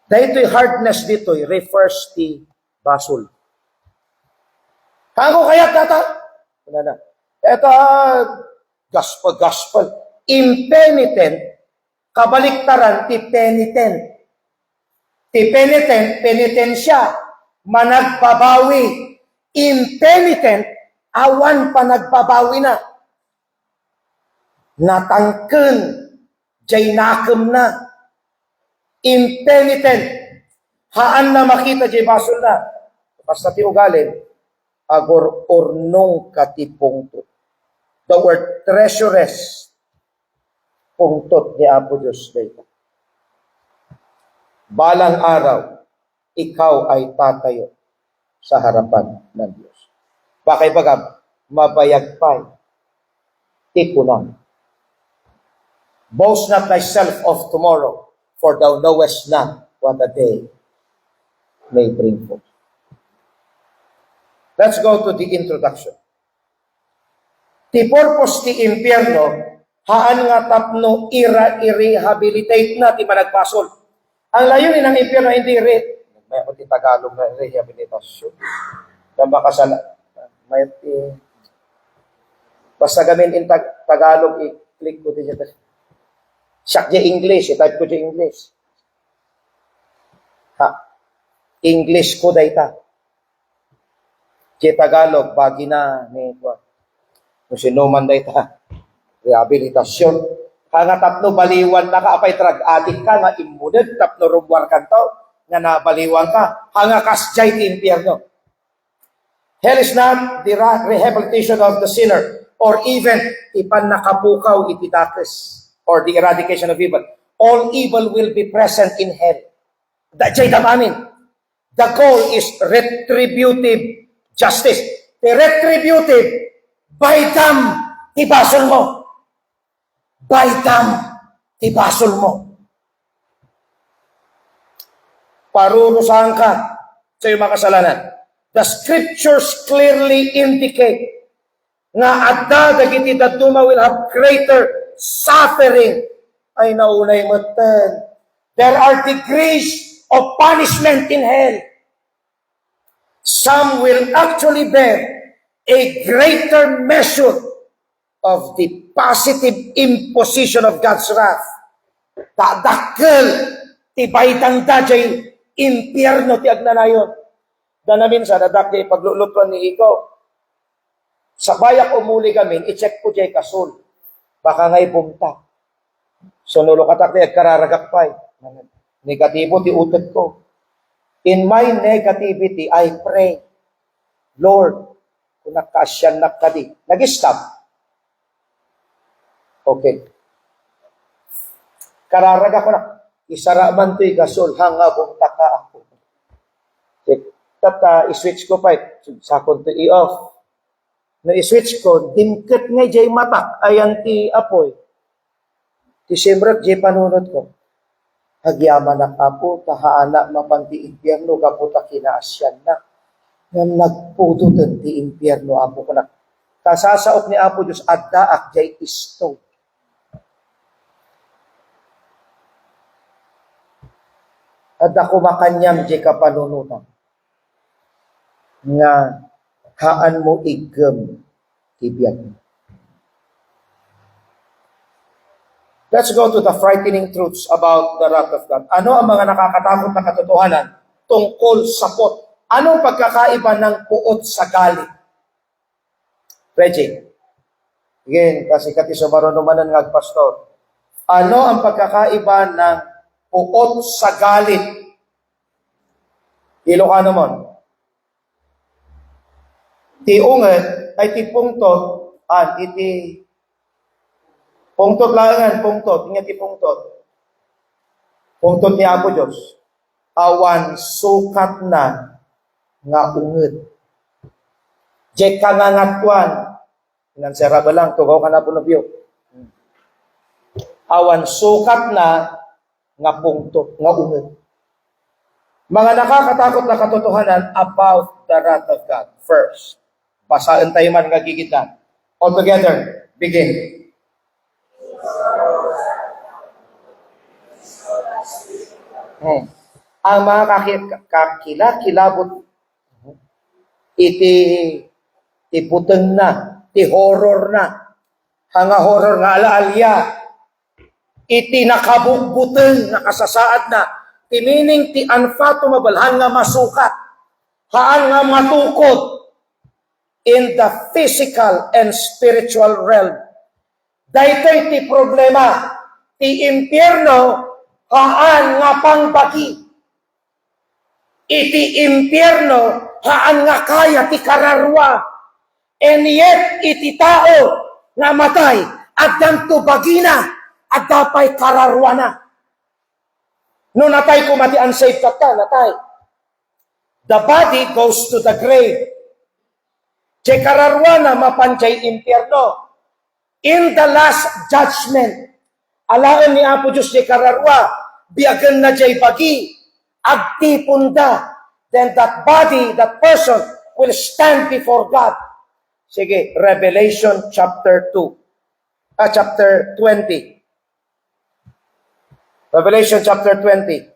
Dahito'y hardness dito'y refers ti basol. Kako kaya tata? Ano na? Ito, gospel. Impenitent, kabaliktaran, ti penitent. Ti penitent, penitensya, managbabawi. Impenitent, awan pa nagbabawi na. Natangken, jay nakem na. Impenitent, haan na makita jay basol na. Basta ti ugalin, agor ornong katipungtot. The word treasuress, pungtot ni Apo Diyos dito. Balang araw, ikaw ay tatayo sa harapan ng Diyos. Bakay bagam, mabayagpay, tikunang. Boast not thyself of tomorrow, for thou knowest not what a day may bring forth. Let's go to the introduction. Ti purpose ti impyerno, haan nga tapno i-rehabilitate na ti managpasol. Ang layunin ng impyerno hindi may ako ti Tagalog na rehabilitasyon. Nang makasala. May basta gamin in Tagalog, i-click ko din siya. Siyak di English, i-type ko di English. English ko dayta. Di Tagalog, bagi na ni kung sinuman dayta. Rehabilitasyon. Nga tapno baliwan na ka, apay drug-addict ka, nga imunid, tapno rumwar ka to, nga nabaliwan ka, hanga kasjay ti impyerno. Hell is not the rehabilitation of the sinner, or even ipan nakapukaw ititakes, or the eradication of evil. All evil will be present in hell. Dajay damamin. The goal is retributive justice. The retributive, baydam, ibasol mo. Baydam, ibasol mo. Parurusahan ka sa iyong mga kasalanan. The scriptures clearly indicate nga adda dagiti daduma will have greater suffering. Ay naunay matan. There are degrees of punishment in hell. Some will actually bear a greater measure of the positive imposition of God's wrath. Tadakkel ti baitang dajay impyerno ti agnanayon. Danamin sa dadakkel paglulutuan ni ikaw. Sa bayak umuli gamin, i-check ko jay kasul. Baka ngay bumta. Sunulo katak ni kararagakpay. Negatibo ti utot ko. In my negativity, I pray. Lord, kung nakaasyan na kadi. Nag-stop. Okay. Kararaga ko na. Isara man to'y gasol, hangabong taka ako. I-switch ko pa. Sakon to i-off. Na i-switch ko, dimket nga jay mata, ayan ti apoy. Ti siyempre, jay panunod ko. Hagyaman na kapo, tahaana mapanti impyerno, kaputa kinaasyan na. Nga nagpudo din ti impyerno, apo ko na. Kasasaot ni Apo Diyos, addaak jay isto. At ako makanyam jay kapanunutan. Nga haan mo igem tibiyag. Let's go to the frightening truths about the wrath of God. Ano ang mga nakakatakot na katotohanan tungkol sa pot? Anong pagkakaiba ng puot sa galit? Reggie. Again, kasi katiso marunumanan ng pastor. Ano ang pagkakaiba ng puot sa galit? Ilocano mo. Ti unget ay ti pungtot, iti pungtot langan, pungtot, ingat ti pungtot. Pungtot ni Apo Diyos. Awan sukat na nga unget. Jek kangangatuan. Inansera ba lang, tugaw ka na po nabyo. Awan sukat na nga pungtot, nga unget. Mga nakakatakot na katotohanan about the wrath of God. First, basaan tayo man kagigitan. All together, begin. Ang mga kakilabot, iti puteng na, iti horror na, hanga horror nga alaalya, iti nakabugbuteng, nakasasaad na, timining ti unfathomable, hanga masukat, haan nga matukod, in the physical and spiritual realm. Daytoy ti problema, ti impyerno, haan nga pangbagi. Iti impyerno, haan nga kaya ti kararwa. And yet, iti tao nga matay, at danto bagina, at dapay kararwa na. No natay kumati unsaved ka, natay. The body goes to the grave. Che kararwa na mapanchay impyerno. In the last judgment, alaan ni Apo Diyos che kararwa, biagan na jay bagi, agtipunda, then that body, that person, will stand before God. Sige, Revelation chapter 20. Revelation chapter 20.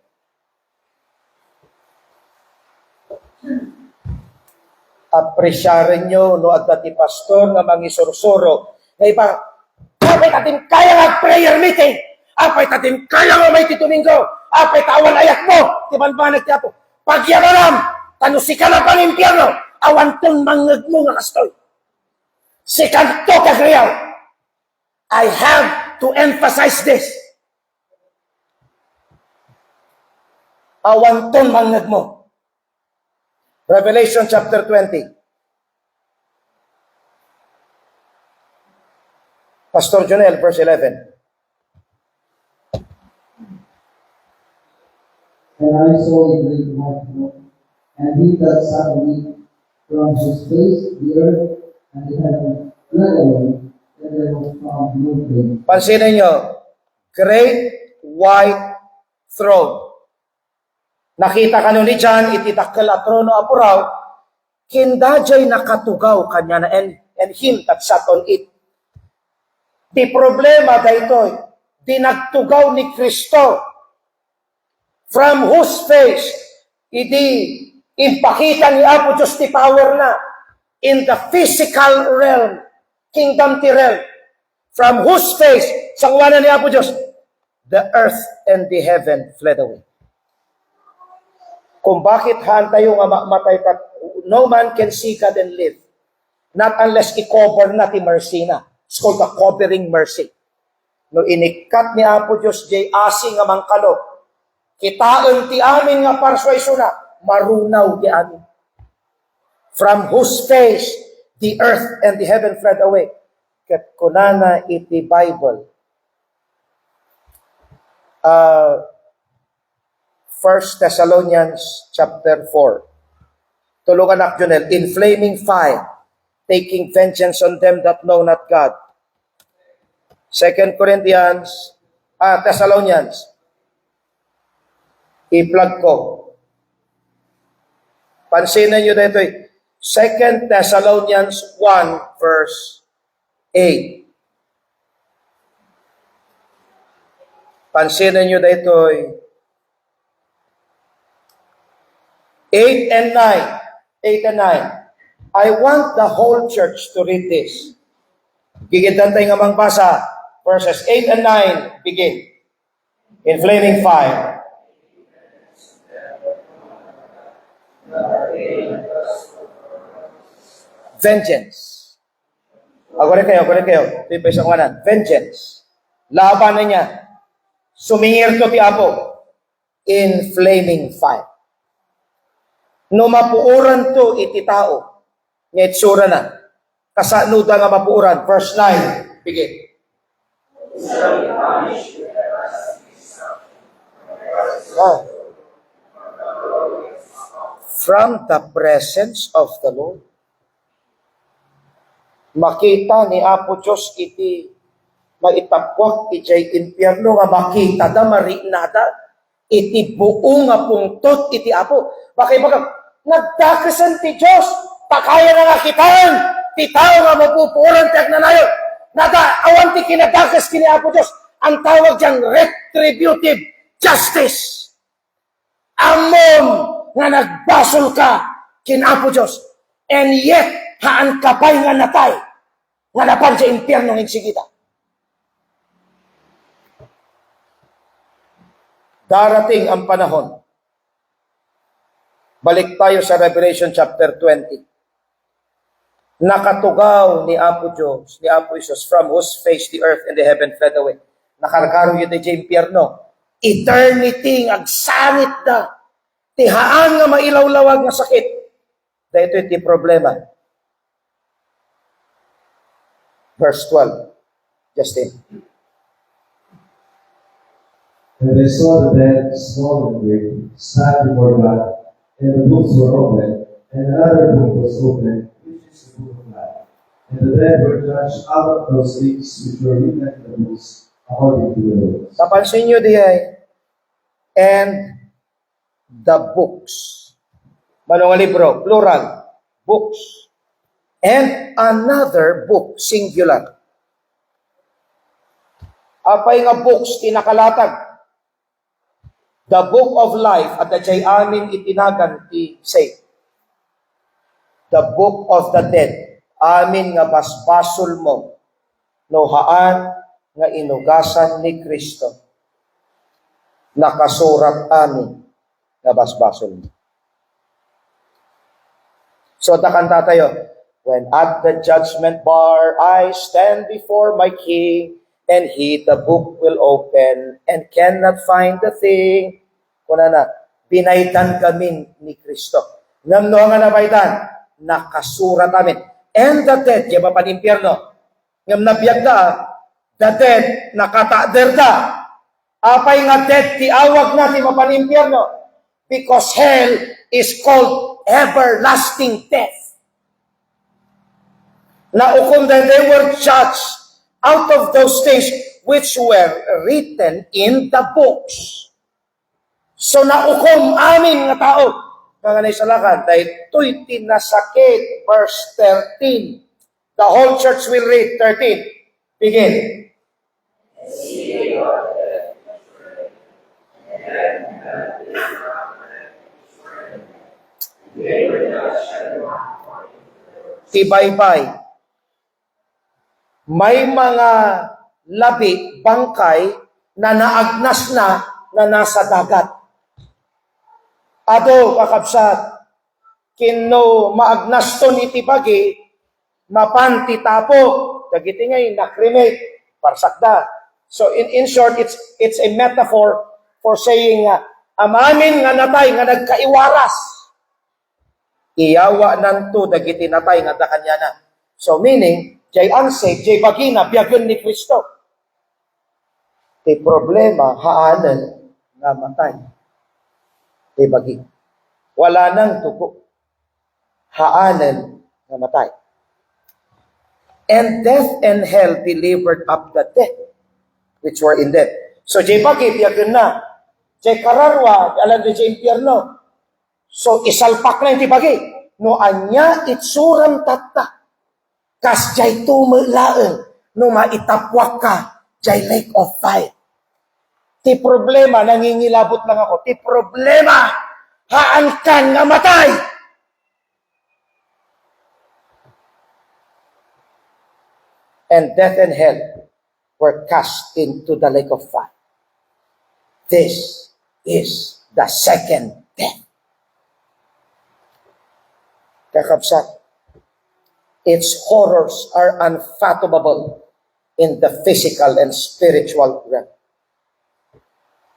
Apresyarin nyo, no, at dati pastor nga mangisursuro, nga iba, apay tatim kaya nga prayer meeting, apay tatim kaya nga may titumingo, apay tawan ayat mo, tiban ba nagtiapo, pagyamaram, tanusika na pang impyerno, awanton mangag mo nga kastoy. Sikanto kagriyaw. I have to emphasize this. Awanton mangag mo. Revelation chapter 20. Pastor Jonel, verse 11. And I saw a great white throne, and he that sat on it, from his face the earth and the heaven fled away, and there was found no place. Pansinin nyo, great white throne. Nakita ka nun ni John, ititakal at trono apuraw, kindajay nakatugaw kanya na, and him that sat on it. Di problema daytoy, dinagtugaw ni Kristo, from whose face, impakita ni Apo Diyos ti power na, in the physical realm, kingdom ti realm, from whose face, sangwanan ni Apo Diyos, the earth and the heaven fled away. Kung bakit haan tayo nga matay ka, no man can see God and live. Not unless i-cover na ti mercy na. It's called the covering mercy. No inikat ni Apo Diyos, jay asi nga mangkalo, kitaon ti amin nga parswaiso na, marunaw ti amin. from whose face the earth and the heaven fled away. Ket kunana iti Bible. 1 Thessalonians chapter 4. Tulungan ak Junel, in flaming fire, taking vengeance on them that know not God. 2 Thessalonians. I-plug ko. Pansinin nyo dito 2 Thessalonians 1 verse 8. Pansinin nyo dito 8 and 9. I want the whole church to read this. Gigitan tayo nga mangbasa. Verses 8 and 9 begin. In flaming fire. Vengeance. Agora kayo. Ito yung kawanan. Vengeance. Laban na niya. Sumingir to ti Apo. In flaming fire. No mapuuran to iti tao. Nga itsura na. Kasanuda nga mapuuran. Verse 9. Begin. From the presence of the Lord. Makita ni Apo Diyos iti maitapwak iti impyerno nga makita da marinada iti buong nga pungtot iti Apo. Bakit nagdakasan ti Diyos pakaya na nga kitaan ti tao nga mapupuran ti agnanayo nada awan ti kinadakas kini Apo Diyos ang tawag diyang retributive justice. Amon nga nagbasol ka kin Apo Diyos and yet haan kapay nga natay nga napan sa impyerno ng insigita. Darating ang panahon. Balik tayo sa Revelation chapter 20. Nakatugaw ni Apo Diyos, ni Apo Isus, from whose face the earth and the heaven fled away. Nakarkaro yun sa impyerno. Eternity ng agsanit na. Tihaan nga mailawlawag nga sakit. Dahil ito yung problema. Verse 12. Justin. And I saw the dead, small and great, stand before God, and the books were opened, and another book was opened, which is the book of life. And the dead were judged out of those things which were written in the books, according to the laws. Napansin nyo dihay, and the books. Manong libro, plural, books. And another book, singular. Apay nga books, tinakalatag. The book of life at the jay amin itinagan ti say. The book of the dead, amin nga basbasol mo, nohaan nga inugasan ni Kristo. Nakasurat amin nga basbasol mo. So takanta tayo. When at the judgment bar I stand before my King, and he the book will open, and cannot find the thing. Kuna na, binaydan kami ni Kristo. Ngam no nga nabaydan, nakasurat amin. And the dead, kaya pa impyerno, ngam nabiyag da, the dead, nakatader da. Apay nga dead, tiawag na ti mapan impyerno. Because hell is called everlasting death. Naukom that they were judged out of those things which were written in the books. So naukom amin nga tao. Kaganay sa lakan, dahil ito'y tinasakit. Verse 13. The whole church will read. 13. Begin. Tibaybay. May mga labi, bangkay, na naagnas na nasa dagat. Ado, kakabsat, kino maagnas to ni tibagi, mapanti tapo, dagiti ngay, nakremate, parsakda. So in short, it's a metaphor for saying, amamin nga natay, nga nagkaiwaras. Iyawa nanto dagiti natay nga da kanya na. So meaning, jay unsaved, jay bagina, biyagon ni Kristo. Ti problema, haanan nga matay. Ti bagi. Wala nang tuko. Haanan nga matay. And death and hell delivered up the dead, which were in death. So, jay bagi, biyagon na. Jay kararwa, alam di jay impyerno. So, isalpak na yung tibagi. No, anya itsuram tata. Kas jay tumulaeng. No, maitapwak ka. Jay lake of fire. Ti problema, nangingilabot lang ako. Ti problema, haan ka nga matay. And death and hell were cast into the lake of fire. This is the second death. Kakabsat, its horrors are unfathomable in the physical and spiritual realm.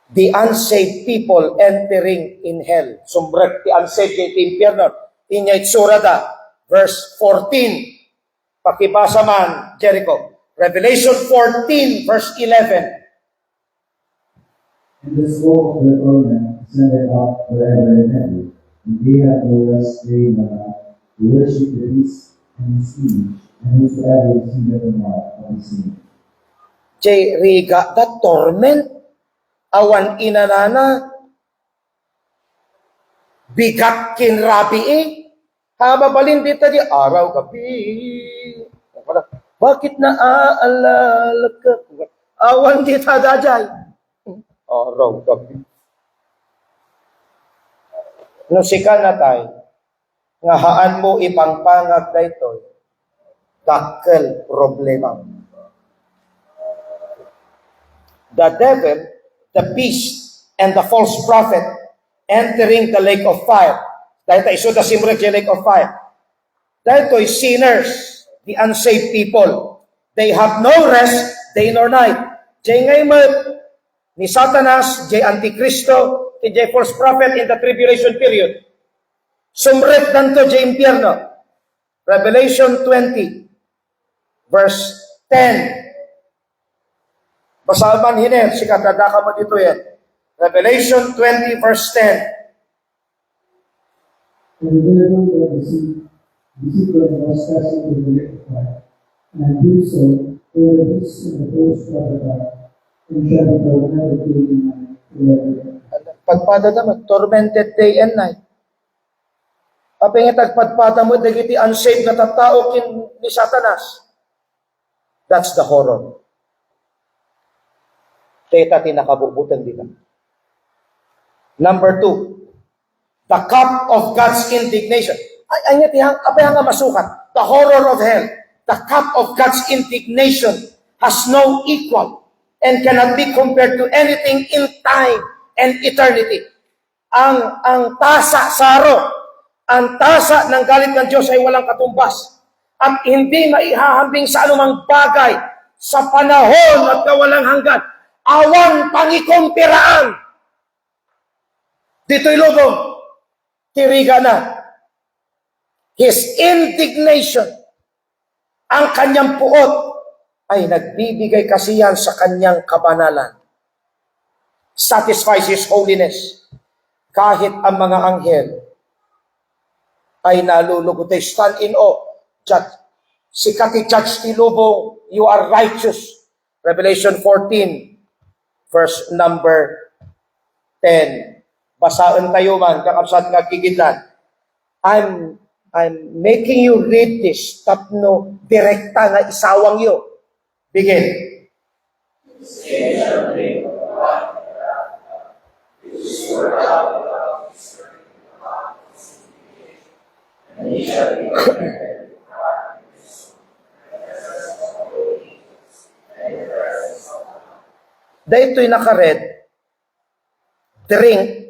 The unsaved people entering in hell. Sumbrek ti unsaved kay ti impyerno. Inya itsurada, verse 14. Pakibasa man, Jericho. Revelation 14, verse 11. And the smoke of their torment ascended up forever in heaven, and they have no rest day nor night, to worship the beast and his image, and whosoever receiveth the mark of his name. Jay riga, the torment. Awan inanana, bigat kinrabi hababalin dito di araw gabi. Bakit naaalala ka? Awan dito dajay. Araw gabi. No sikan na tayo, nga haan mo ipangpangag na ito, dakkel problema. The devil, the beast, and the false prophet entering the lake of fire. Dahil tayo isuda simrek yung lake of fire. Dahil tayo sinners, the unsaved people. They have no rest day nor night. Jay ngay ni Satanas, jay Antikristo, jay false prophet in the tribulation period. Sumrek danto jay impyerno. Revelation 20, verse 10. Basahan man hinin, sikatadaka mo dito yan. Revelation 20 verse 10. And the devil will deceive them was cast into the lake of fire. And do so, where the beast and the false prophet are, and shall be tormented day and night forever. Pagpada naman, tormented day and night. Apay nga tagpadpada mo, dagiti unsaved na tattao kin ni Satanas. That's the horror. Teta tinakabubutan dito. Number 2, the cup of God's indignation. Ay nga tihang, apay nga masukat. The horror of hell. The cup of God's indignation has no equal and cannot be compared to anything in time and eternity. Ang tasa, saro, ang tasa ng galit ng Diyos ay walang katumbas at hindi maihahambing sa anumang bagay sa panahon at kawalang hanggan. Awan pangikumpiraan. Dito'y lubong. Tiriga na. His indignation, ang kanyang puot, ay nagbibigay kasiyan sa kanyang kabanalan. Satisfies His holiness. Kahit ang mga anghel ay nalulugot. They stand in awe. Judge. Sikati judge ti lubong, you are righteous. Revelation 14, verse number 10. Basaan tayo man, kakapsat nga kigidlan. I'm making you read this, tapno direkta nga isawang yo. Begin. Dahil ito'y nakaread, drink,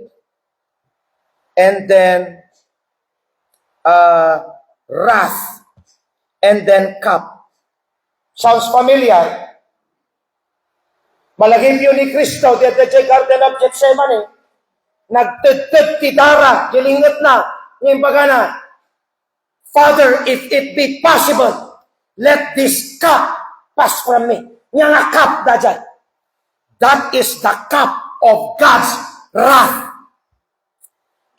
and then wrath, and then cup. Sounds familiar? Malagim yun ni Kristo, dito sa Garden of Gethsemane, nagtutut ti dara, gilingot na, ngayon pagana, Father, if it be possible, let this cup pass from me. Nga nga cup da dyan. That is the cup of God's wrath.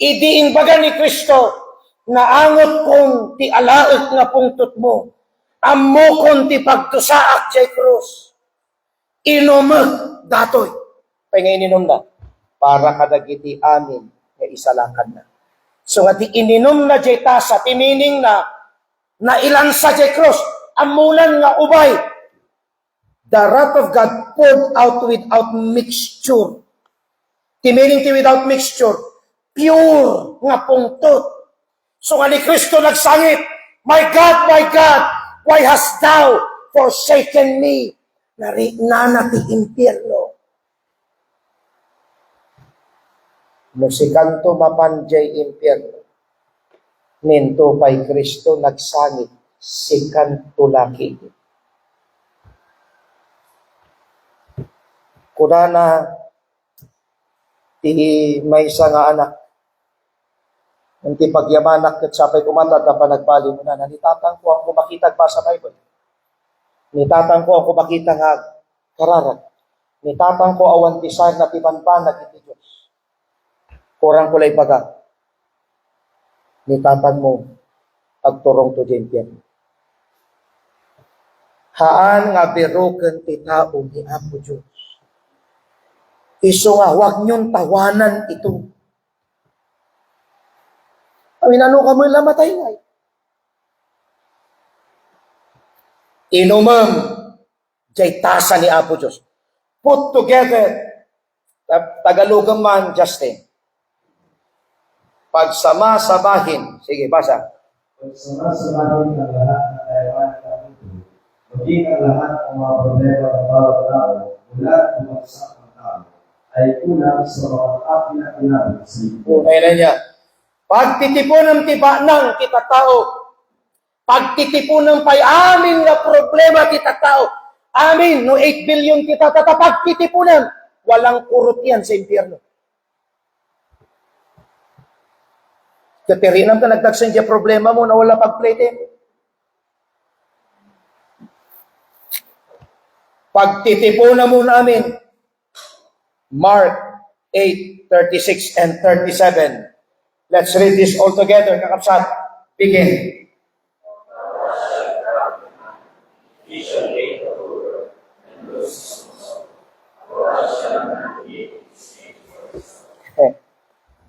Idiin baga ni Kristo, naangot kong ti alaot nga pungtot mo, ammo kong ti pagtusaak jay krus. Inumag datoy. Pay nga ininom na, para kadagiti amin nga isalakan na. So nga ti ininom na jay tasa, timining na ilansa jay krus, amunan nga ubay. The wrath of God poured out without mixture. Timining ti without mixture, pure nga pungtot. So nga ni Kristo nagsangit, my God, why hast thou forsaken me? Narinana ti impyerno. No si kanto mapanjay impyerno, ninto pa'y Kristo nagsangit, si kanto laki. Kunana, ti may isa nga anak, ang ti pagyamanak kat sapay kumatad na panagpali mo na, nitatang ko ang kumakitag pa sa Bible. Nitatang ko ang kumakita nga kararat. Nitatang ko awan tisar na tipanpanag iti Diyos. Kurang kulay baga. Nitatang mo agturong to diyempyan. Haan nga biruken ti tao ni Apo Diyos. Iso nga, huwag niyong tawanan ito. Aminano ka mo lamatay nga. Inumam, jay tasa ni Apo Diyos. Put together, Tagalogan man, Justin. Pagsama-samahin. Sige, basa. Pagsama-samahin ang lahat ng kailangan ng mundo, maging ang lahat ng mga problema ng bawat tao, mula at bumagsak ng tao, ay kulang sa mga kapinakinabit sa ito. Kailan niya? Pagtitipon ng tiba ng kita tao, pagtitipon ng pay amin na problema kita tao, amin, no 8 billion kita pagtitipunan, walang kurot yan sa impyerno. Katirinan ka nagdagsan dyan problema mo na wala pagplete. Pagtitipunan mo namin, Mark 8:36 and 37. Let's read this all together, kakapsat. Begin.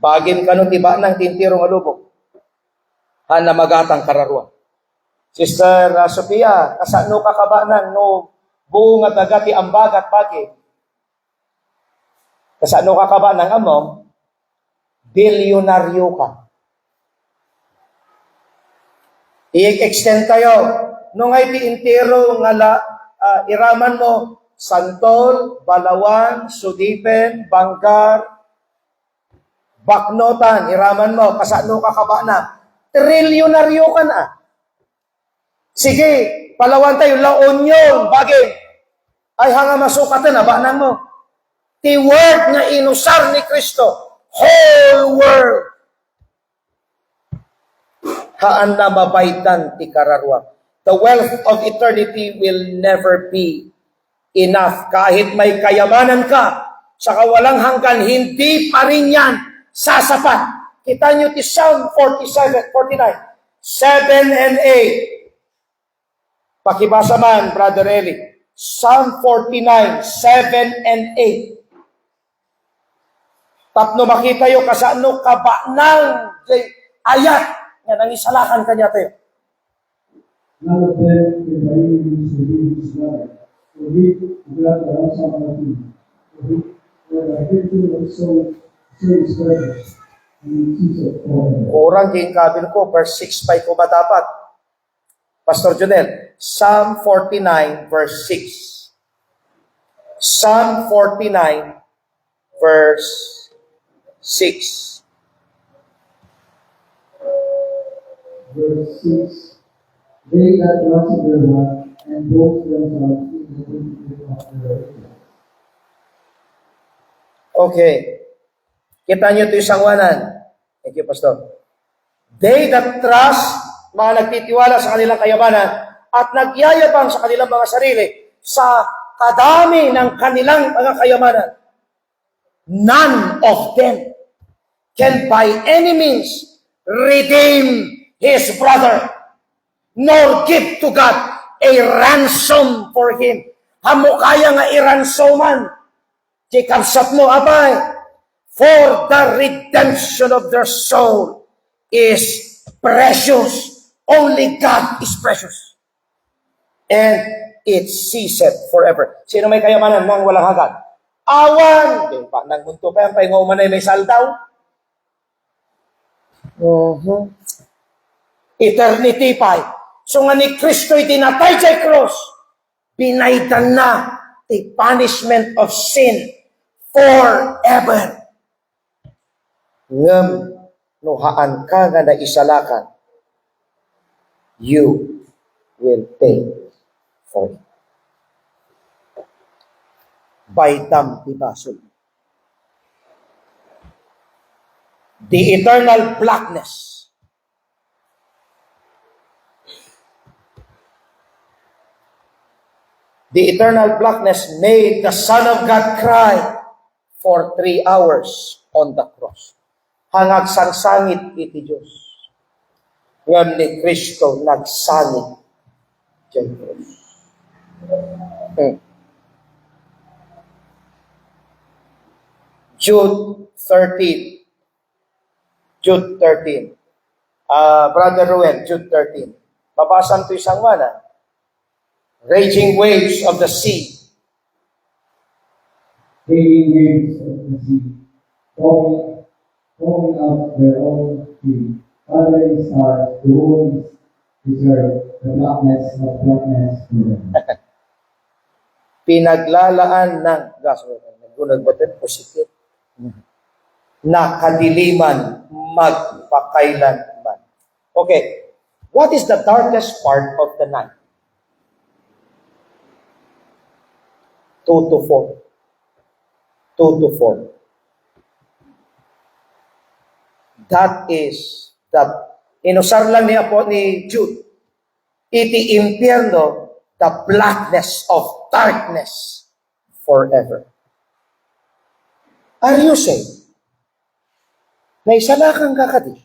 Bagin ka no tiba ng tintirong alubog. Hana magatang kararwa. Sister Sophia, kasano ka ba nang no buong at agati ambagat bagay? Kasano ka ba ng amom? Bilyonaryo ka. I-extend tayo. Nung ay tiintiro nga iraman mo, Santol, Balawan, Sudipen, Bangar, Baknotan, iraman mo, kasano ka ba na? Trilyonaryo ka na. Sige, Palawan tayo, La Union, bagay. Ay hanga masukatan na, banang mo. The word nga inusar ni Kristo, whole world. Haan na mabaydan ti kararwa. The wealth of eternity will never be enough. Kahit may kayamanan ka, sa kawalang hanggan, hindi pa rin yan sasapat. Kita nyo ti Psalm 47, 49. 7 and 8. Pakibasa man, Brother Eli. Psalm 49, 7 and 8. Tapno makita yung kasano ka ba ng ayat nga nangisalakan kanya tayo. None of them can by any means redeem his life. For he who got the ransom of him. For the victim of soul, his presence, and he sees it for him. Kurang king kabin ko, verse 6 pa ko ba dapat? Pastor Jonel, Psalm 49, verse 6. Psalm 49, verse 6. Verse 6. They that ransom their one and both themselves in the iniquity of their ignorance. Okay. Kita nyo ito isang wanan. Thank you, Pastor. They that trust mga nagtitiwala sa kanilang kayamanan at nagyayabang sa kanilang mga sarili sa kadami ng kanilang mga kayamanan. None of them can by any means redeem his brother, nor give to God a ransom for him. Hamo kaya nga i-ransoman. Di kapsat mo, abay. For the redemption of their soul is precious. Only God is precious. And it ceaseth forever. Sino may kayamanan nang walang hanggan? Awan! Di pa, nang munto pa yan, pahingo man ay may saldaw. Eternity pa. So nga ni Kristo'y dinatay sa cross, binaydan na the punishment of sin forever. Ngam, nuhaan ka nga na isalakan, you will pay for it. Baytam ibasol. The eternal blackness. The eternal blackness made the Son of God cry for 3 hours on the cross. Hangag sangsangit iti Diyos. Ngam ni Kristo nagsangit dyan cross. Jude 13. Jude 13. Brother Ruel, Jude 13. Babasan to isang mana. Raging waves of the sea. Raging waves of the sea, pouring out their own fury. Others are the wounds deserve the blackness of darkness forever. Pinaglalaan ng gaso. Naggunag ba ito? Positive. Na kadiliman magpakailanman. Okay. What is the darkest part of the night? 2 to 4. 2 to 4. That is that inusar lang ni Jude. Iti impyerno, the blackness of darkness forever. Are you saying? Na isalakang kakadi.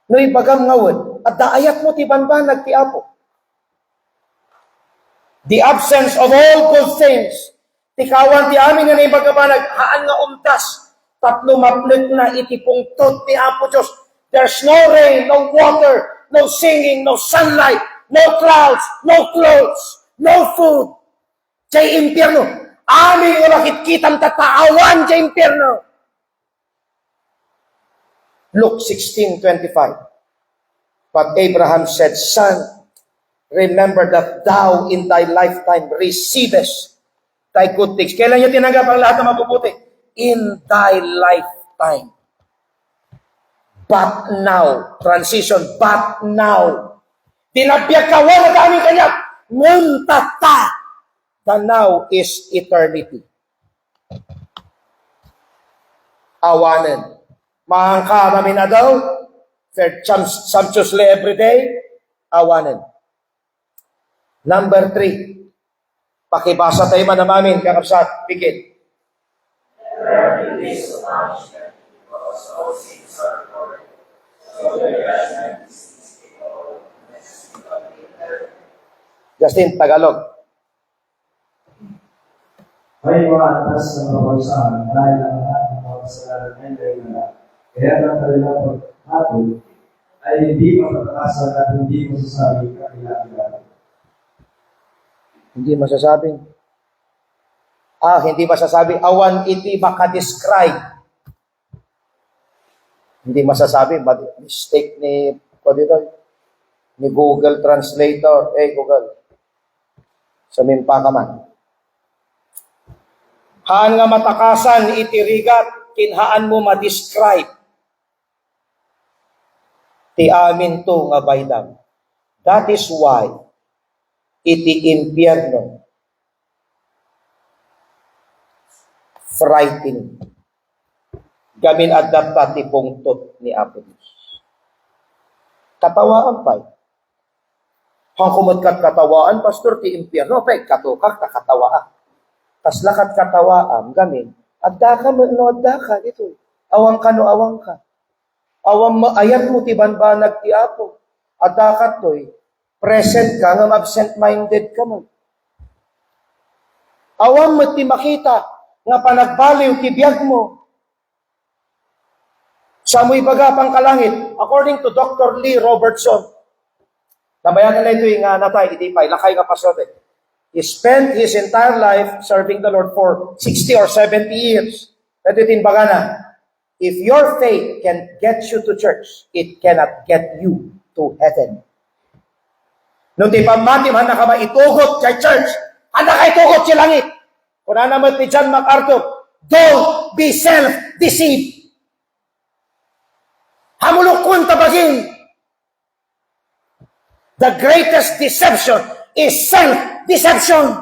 No ibagam ngawad. At daayat mo ti banbanag ti Apo. The absence of all good things. Tikawan ti amin nga naibagabanag, haan nga umtas, tatlo maplit na itipungtot ni Apo Diyos. There's no rain, no water, no singing, no sunlight, no clouds, no clothes, no food. Diyay impyerno. Amin nga makitkitam tataawan diyay impyerno. Luke 16:25. But Abraham said, Son, remember that thou in thy lifetime receivest thy good things. Kailan niya tinanggap ang lahat ng mabubuti? In thy lifetime. But now, transition, but now. Tinabiyag ka, wala kami kanya. Nguntata. The now is eternity. Awanan. Mahangka namin na daw. Sumptuously every day. Awanan. Number 3. Pakibasa tayo manamamin, kakapsat, bigit. Justin, Tagalog. May mga atas na mapagsahan dahil ang lahat ng mga kasalanan ay nagana. Kaya ang kanilang paghatol ay hindi mapatakasan at hindi masasabi kanila-kanila. Hindi masasabing. Hindi masasabi. Awan iti makadescribe. Hindi masasabi. Mistake ni Google Translator. Google. Sumimpa ka man. Haan nga matakasan iti rigat, kinhaan mo ma-describe. Ti amin to nga baydam. That is why iti impyerno frightening. Gamin adapta ti pungtot ni Apo Diyos. Katawaan pa. Hang kumot kat katawaan, pastor, ti impyerno, pa'y katukak, kakatawaan. Tas lakat katawaan, gamin, adda ka mo, no adda ka, ito. Awang ka no, awang ka. Awang maayat mo, ti banbanag ti apo. Adda ka to'y, present ka, ngam absent-minded ka mo. Awang mo ti makita, nga panagbaliw ti biyag mo. Sa mo'y baga pang kalangit, according to Dr. Lee Robertson, nabayanan na ito yung natay, itipay, lakay ka pasote. He spent his entire life serving the Lord for 60 or 70 years. Natitin baga na, if your faith can get you to church, it cannot get you to heaven. Nung di pamatim, handa ka maitugot kay church, handa ka itugot si langit. Kung naman ni John MacArthur, don't be self-deceived. Hamulukun tabagin. The greatest deception is self-deception.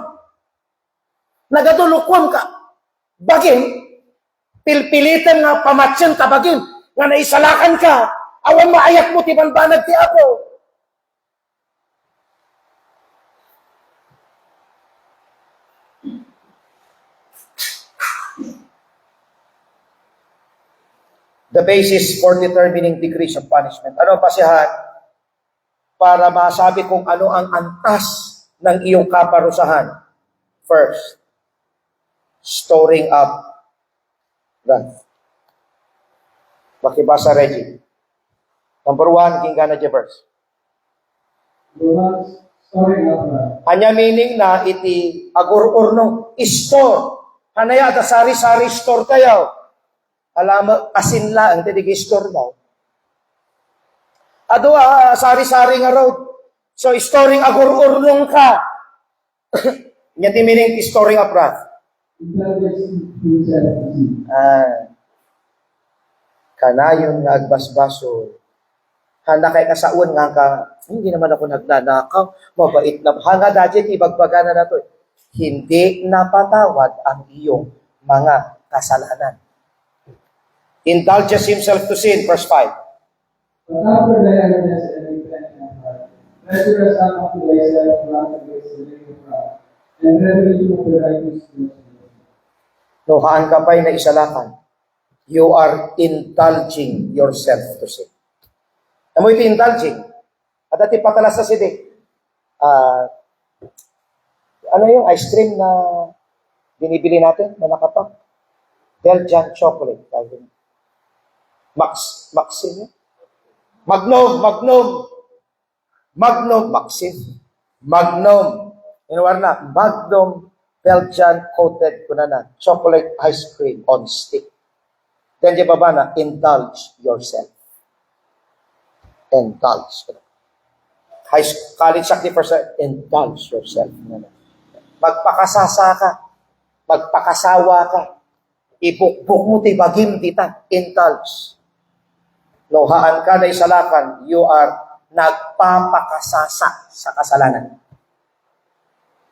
Nagadulukwam ka. Bagin, pilpilitan nga pamatsyan tabagin, nga naisalakan ka, awan maayak mo, tibanbanag ti ako. The basis for determining degrees of punishment. Ano ang pasihan? Para masabi kung ano ang antas ng iyong kaparusahan. First, storing up wrath. Makibasa, Reggie. Number 1, kinggan na verse. Romans, storing up wrath. Hanya meaning na iti agur-urnong store. Hanaya da sari-sari store kayo. Alam, asin lang, hindi store daw. Ado, sari-sari nga road. So, storing agur-urnong ka. Yan di meaning storing up wrath. Kanayon nga agbasbaso. Handa kay kasaon nga ka, hindi naman ako nagnanakaw, mabait na. Hanga dati, ibagbaga na to. Hindi napatawad ang iyong mga kasalanan. Indulges himself to sin, verse 5. But after thy earnestness and repentance, treasure us up unto thyself wrath against the day of wrath, and revelation of the righteousness. Nuhaan ka pa'y na isalakan. You are indulging yourself to sin. Amoy ito indulging. At ati patalas sa sidi. Ano yung ice cream na binibili natin na nakapak? Belgian chocolate. Maxim. Magnum. Maxim. Magnum. Inuwar na. Magnum Belgian coated kunana. Chocolate ice cream on stick. Then di baba na, indulge yourself. Indulge. College sacrifice, indulge yourself. Magpakasasa ka. Magpakasawa ka. Ibukbuk mo tibagim dita. Indulge. Lohaan ka na isalakan, you are nagpapakasasa sa kasalanan.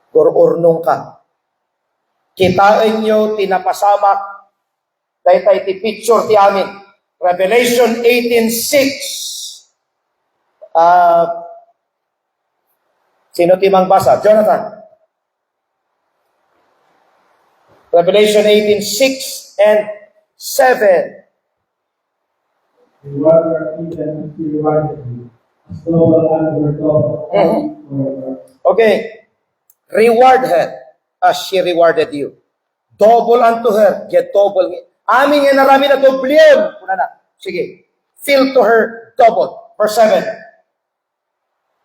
Gururnong ka. Kitain nyo, tinapasamak, dahil ti picture ti amin. Revelation 18:6. Sino timang basa? Jonathan. Revelation 18:6 and 7. Reward even he rewarded you. As double and over double. Okay. Reward her as she rewarded you. Double unto her, get double. Amin nga narami na dobliyan. Una na. Sige. Fill to her double. Verse 7.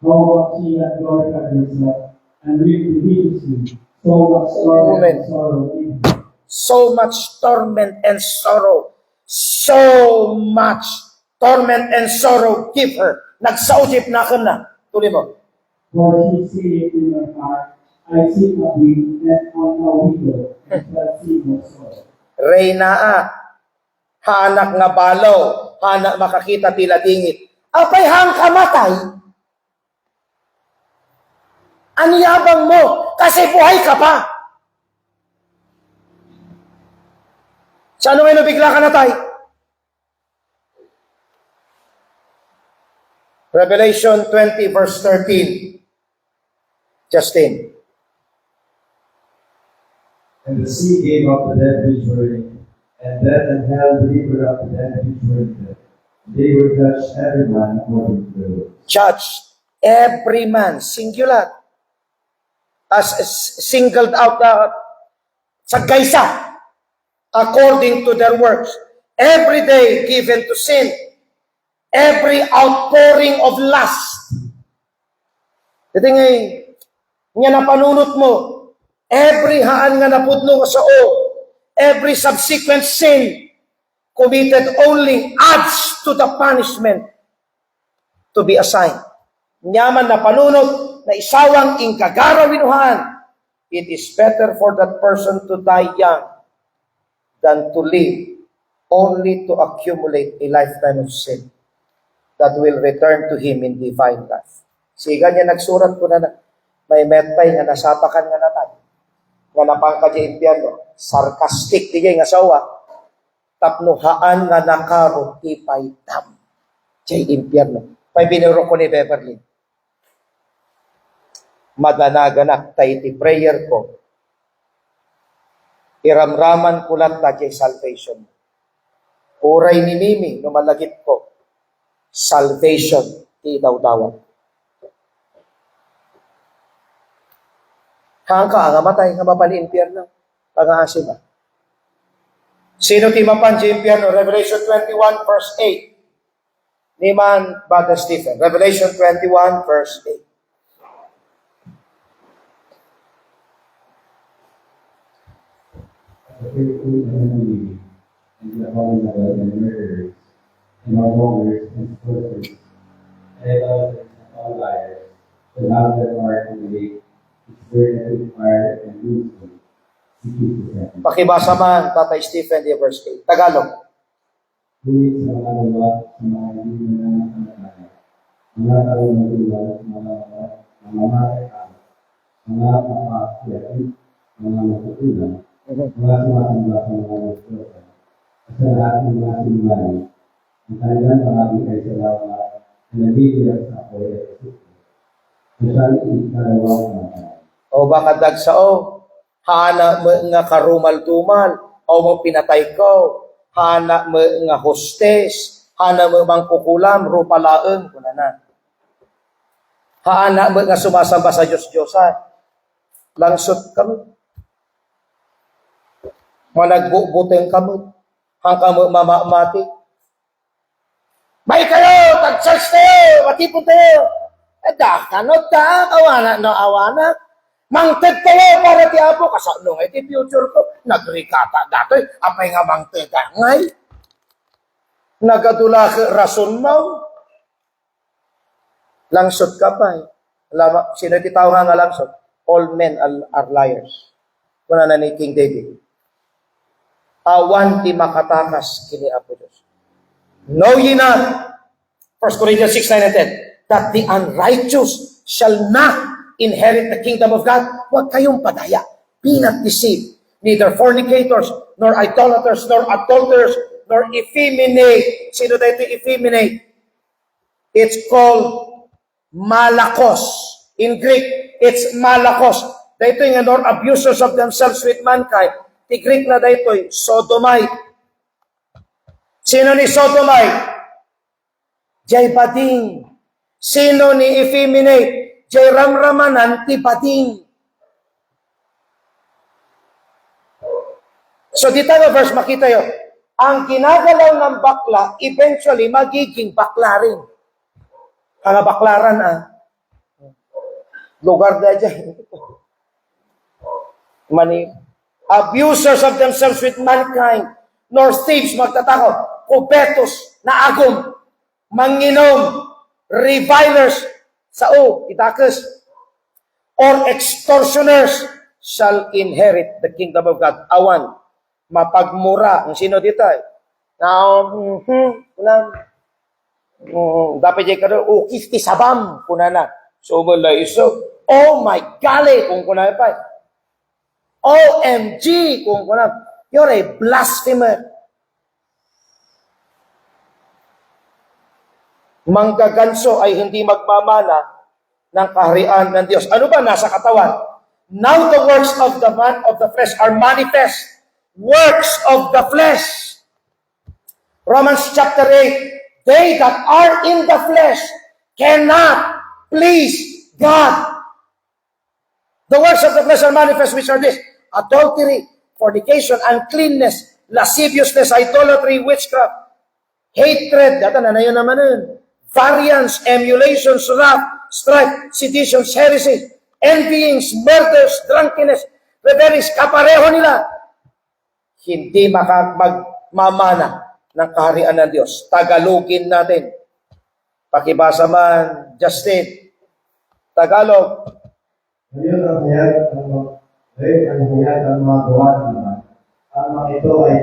How much he hath glorified himself, and reaped religiously, so much torment and sorrow in him. So much torment and sorrow. So much torment and sorrow give her. Nagsaudip na ka na. Tuloy mo. For he saith in her heart, I seek a weak and on a widow, and shall see no sorrow. Reyna, hanak nga balaw, hanak makakita tila dingit. Apay hang kamatay. Ang yabang mo, kasi buhay ka pa. Sa ano ngayon bigla ka natay? Revelation 20 verse 13. Justin. And the sea gave up the dead which were in it, and death and hell delivered up the dead which were in them. They were judged every man according to their works. Judge every man, singular, as singled out sa gaysa, according to their works. Every day given to sin, every outpouring of lust. Ito nga napanunot mo, every haan nga napudno nga sa every subsequent sin committed only adds to the punishment to be assigned. Nyaman na panunot na isawang ingkagarawinuhan, it is better for that person to die young than to live only to accumulate a lifetime of sin that will return to him in divine wrath. Siga niya nagsurat ko na may metpay nga nasapakan nga natay, nga napangka di impyerno, sarcastic di nga sawa, tapnuhaan nga nakaro tipay tam di impyerno. May binuro ko ni Beverly. Madanaganak tayo ti prayer ko. Iramraman ko lang ta di salvation. Uray ni Mimi, numalagit ko, salvation ti daw-dawan. Hangka nga matay, nga mapali impyerno. Pag-aasin ba? Sino ti mapan di impyerno? Revelation 21 verse 8. Niman, Brother Stephen. Revelation 21 verse 8. The faithful and unbelieving, and the abominable and murderers, and whoremongers and sorcerers, and idolaters and all liars, shall have their part in the lake, which burneth with fire and brimstone, which is the second. Pakibasa man, Tatay Stephen, di verse 8. Tagalog. Ngunit sa mga gawa, sa mga hindi na nakakaya, mga taong magulang, mga mamatay, mga kapakyatin, mga matutulang, mga sumasamba sa mga Diyos, at sa lahat ng mga sinimari, ang kanilang pangabig ay sa lawa na naligiyak sa apoy at isuko. At siyang ikalawang mga. O baka dagsao, hana mo nga karumal-tumal, o mo pinatay ko, hana mo nga hostes, hana mo mang kukulam, rupalaeng, kunana. Hana mo nga sumasamba sa Diyos-Diyosan, langsot kami. Managbubuteng kami, hanggang mo mamamati. May kayo, tag-search tayo, matipon tayo. Kanot ta, awana no awana. Mangted tayo para ti Apo, kasano nga iti future ko. Nagrikata datoy, apay nga mangted ngay. Nagadula ka rason mo. Langsot ka pa eh. Sino iti tao nga langsot? All men are liars. Kuna na ni King David. Awan ti makatakas kini Apo Diyos. Know ye not, 1 Corinthians 6:9 and 10, that the unrighteous shall not inherit the kingdom of God. Huwag kayong padaya. Be not deceived. Neither fornicators, nor idolaters, nor adulterers, nor effeminate. Sino dito effeminate? It's called malakos. In Greek, it's malakos. Dito yung nor abusers of themselves with mankind. Di Greek na dito, sodomite. Sino ni sodomite? Jay bading. Sino ni effeminate? Jay ramramanan ti bading. So dito na verse makita yun. Ang ginagalaw ng bakla, eventually magiging bakla rin. Ang baklaran lugar na dyan. Abusers of themselves with mankind, nor thieves, magtatakot, kubetos, na agom, manginom, revilers, itakas, or extortioners shall inherit the kingdom of God. Awan, mapagmura. Ang sino dito eh? Now, dapat dyan ka doon, ukis ti sabam, kunana. So, mula iso, oh my golly, kung kunana pa eh. OMG, kung kunana. You're a blasphemer. Manggaganso ay hindi magmamana ng kaharian ng Diyos. Ano ba nasa katawan? Now the works of the man of the flesh are manifest. Works of the flesh. Romans chapter 8, they that are in the flesh cannot please God. The works of the flesh are manifest, which are this: adultery, fornication, uncleanness, lasciviousness, idolatry, witchcraft, hatred, variance, emulations, wrath, strife, seditions, heresy, envyings, murders, drunkenness, revelries, kapareho nila. Hindi magmamana ng kaharian ng Diyos. Tagalogin natin. Pakibasa man, Justin. Tagalog. Ngayon ang hayag ang mga gawa naman. Ang mga ito ay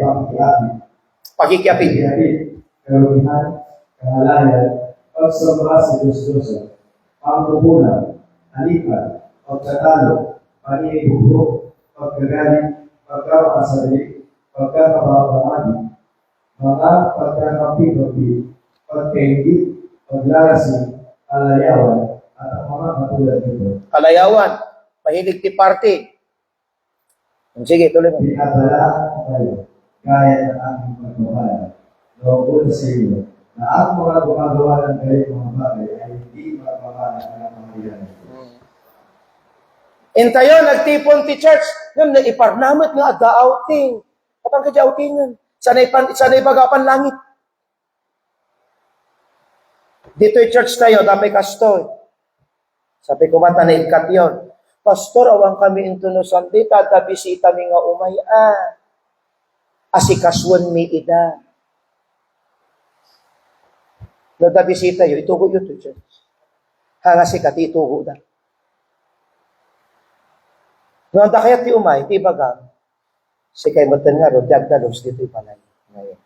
Pakikiapin. karumihan, kahalayan, pagsobra sa Diyos-Diyoso, pangkukulang, halikan, pagkatalo, paninibugo, pagkagaling, pagkamakasali, pagkakababamadi, mga pagkakapi-kapi, pagkaingit, paglarasi, alayawan, at ang mga katulad nito. Kalayawan. Mahilig ti party. Sige, tuloy mo. Pinabalaan tayo, gaya ng ating pagmamahal. Loob sa iyo, na ang mga gumagawa ng kayo mga bagay ay hindi magmamahal ng mga Intayo, nagtipon ti church. Ngayon, naiparnamot nga at outing. Kapag ka outingan. Sanay bagapan langit. Dito'y church tayo, dapay kasto. Sabi ko mata na ikat yun. Pastor, awang kami intunusan di, tadabisita mi nga umaya. Asikaswan mi ida. Nadabisita yun, itugo yun to church. Hanga sikat, itugo na. Noon ta kaya ti umay, ti baga, si kay matan nga ro, diagdalos dito'y panay. Ngayon.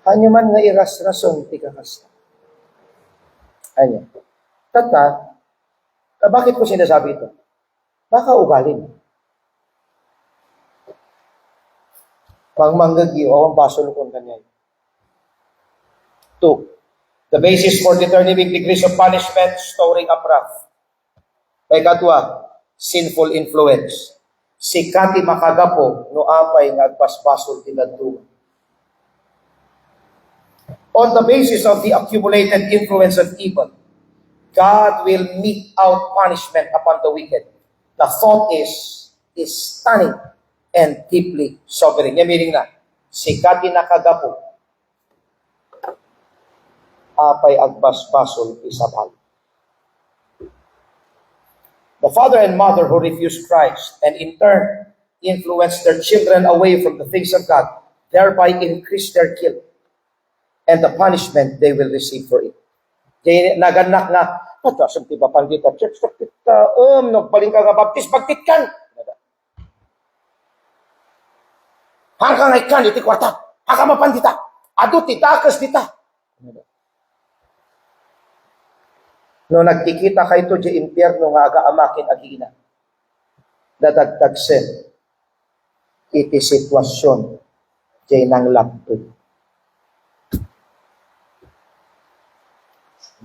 Hanyo man nga iras-rason ti kakasta. Hanyo. Tata, bakit ko sinasabi ito? Baka ugalin. Pangmanggagi o ang basol kong kanya. 2. The basis for determining degrees of punishment, storing up wrath. Ikatwa, sinful influence. Sikati makagapo no apay nga agpasbasol tinadtuan. On the basis of the accumulated influence of evil, God will mete out punishment upon the wicked. The thought is stunning and deeply sobering. Yung meaning na, sikati nakagapo, apay agbasbasol isabal. The father and mother who refused Christ and in turn influenced their children away from the things of God, thereby increased their guilt and the punishment they will receive for it. Kaya naganak nga, patasang tiba pandita, church, nagbaling ka nga baptist, bagtitkan. Hangka nga ikan, iti kwarta, hangka mapandita, adu titakas dita. No nagkikita kayo to di impyerno nga aga-amakin agina. Dadagdag sen, iti sitwasyon di nang laptod.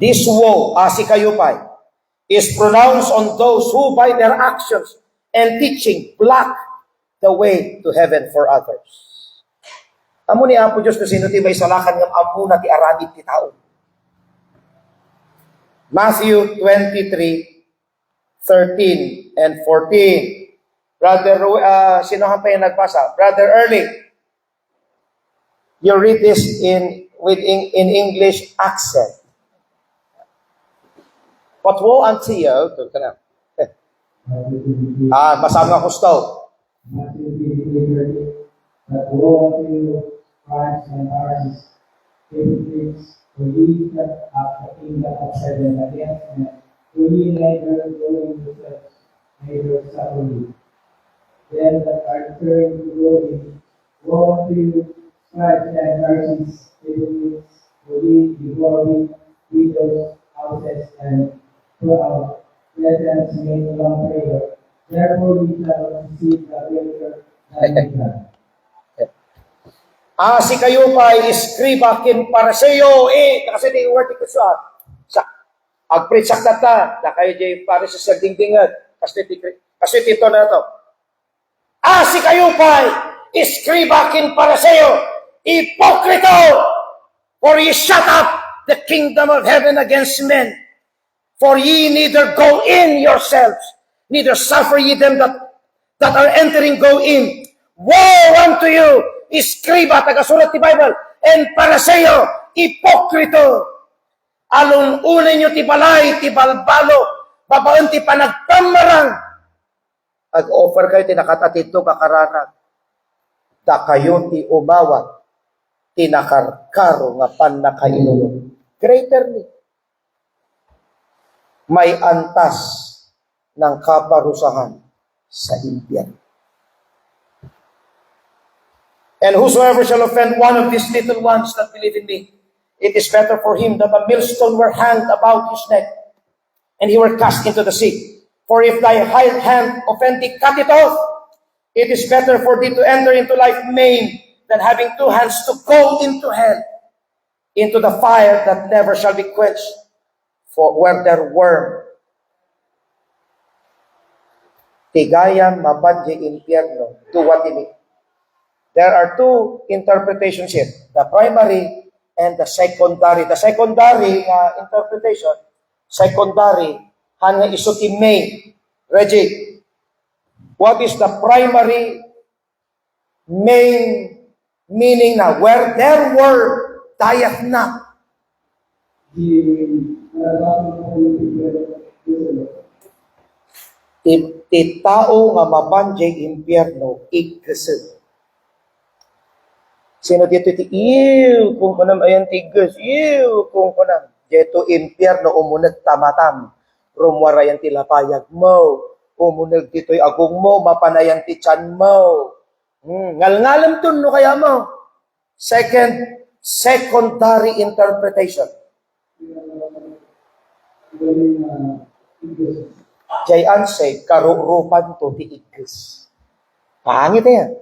This woe, asi kayo pa, is pronounced on those who by their actions and teaching block the way to heaven for others. Amo ni Apo Diyos na sinuti may salakan ng amo na ti aramid ti tao. Matthew 23:13 and 14. Brother, sino pa yung nagpasa? Brother Early. You read this in English accent. But woe unto you, masama ko sto. But woe unto you, scribes and Pharisees, hypocrites, for ye cut up the kingdom of heaven against men, for ye neither go in yourselves, neither suffer you. Then that are referring to glory, woe unto you, scribes and Pharisees, hypocrites, for ye devour widows' houses and presents made long prayer. Therefore ye shall receive the greater than God. Si kayo pa iskriba kin pariseo, kasi di word ito sa agpritsak na kayo di paris sa dingdingan, kasi tito na to. Si kayo pa iskriba kin pariseo, hipokrito, for ye shut up the kingdom of heaven against men, for ye neither go in yourselves, neither suffer ye them that are entering go in. Woe unto you, iskriba, tagasulat ti Bible, and pariseo, hipokrito. Alun-unin nyo ti balay, ti balbalo, babaan ti panagtamarang. Ag-offer kayo, tinakatatito kakararag. Da kayo ti umawat, tinakarkaro nga pan nakainulo. Greater ni. May antas ng kaparusahan sa impyerno. And whosoever shall offend one of these little ones that believe in me, it is better for him that a millstone were hanged about his neck, and he were cast into the sea. For if thy right hand offend thee, cut it off. It is better for thee to enter into life maimed, than having two hands to go into hell, into the fire that never shall be quenched, for where their worm. Tigayan mabadye impyerno, duwatimi. There are two interpretations here, the primary and the secondary. The secondary interpretation, secondary, hanga isuti may. Reggie, what is the primary main meaning na? Where there were, dieth not. Ti tao nga mabanjay impyerno, igkasag. Sino dito iti, kung kunam ayan tigas, kung kunam. Dito impyerno, umunag tamatam. Rumwarayan ti lapayag mo. Umunag dito'y agong mo, mapanayan ti tiyan mo. Ngal-ngalam tun, no kaya mo. Secondary interpretation. Jay ansay, karurupan to ti igas. Pangit yan.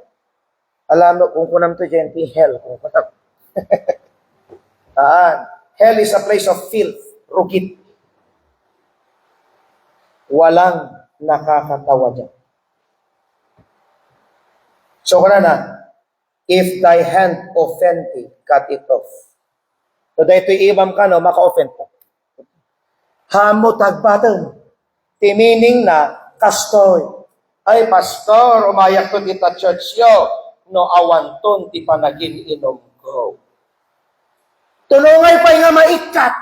Alam mo kung kunam to dyan, ti hell. Kung kunam. Hell is a place of filth, rugit. Walang nakakatawa dyan. So, if thy hand offend thee, cut it off. So, dahil ito'y ibam ka, no, maka-offend ka. Hamo tagbatan. Ti meaning na, kastoy. Ay, pastor, umayak to kita church yo. No awanton ti panagin inom ko. Tulungay pa nga maikat.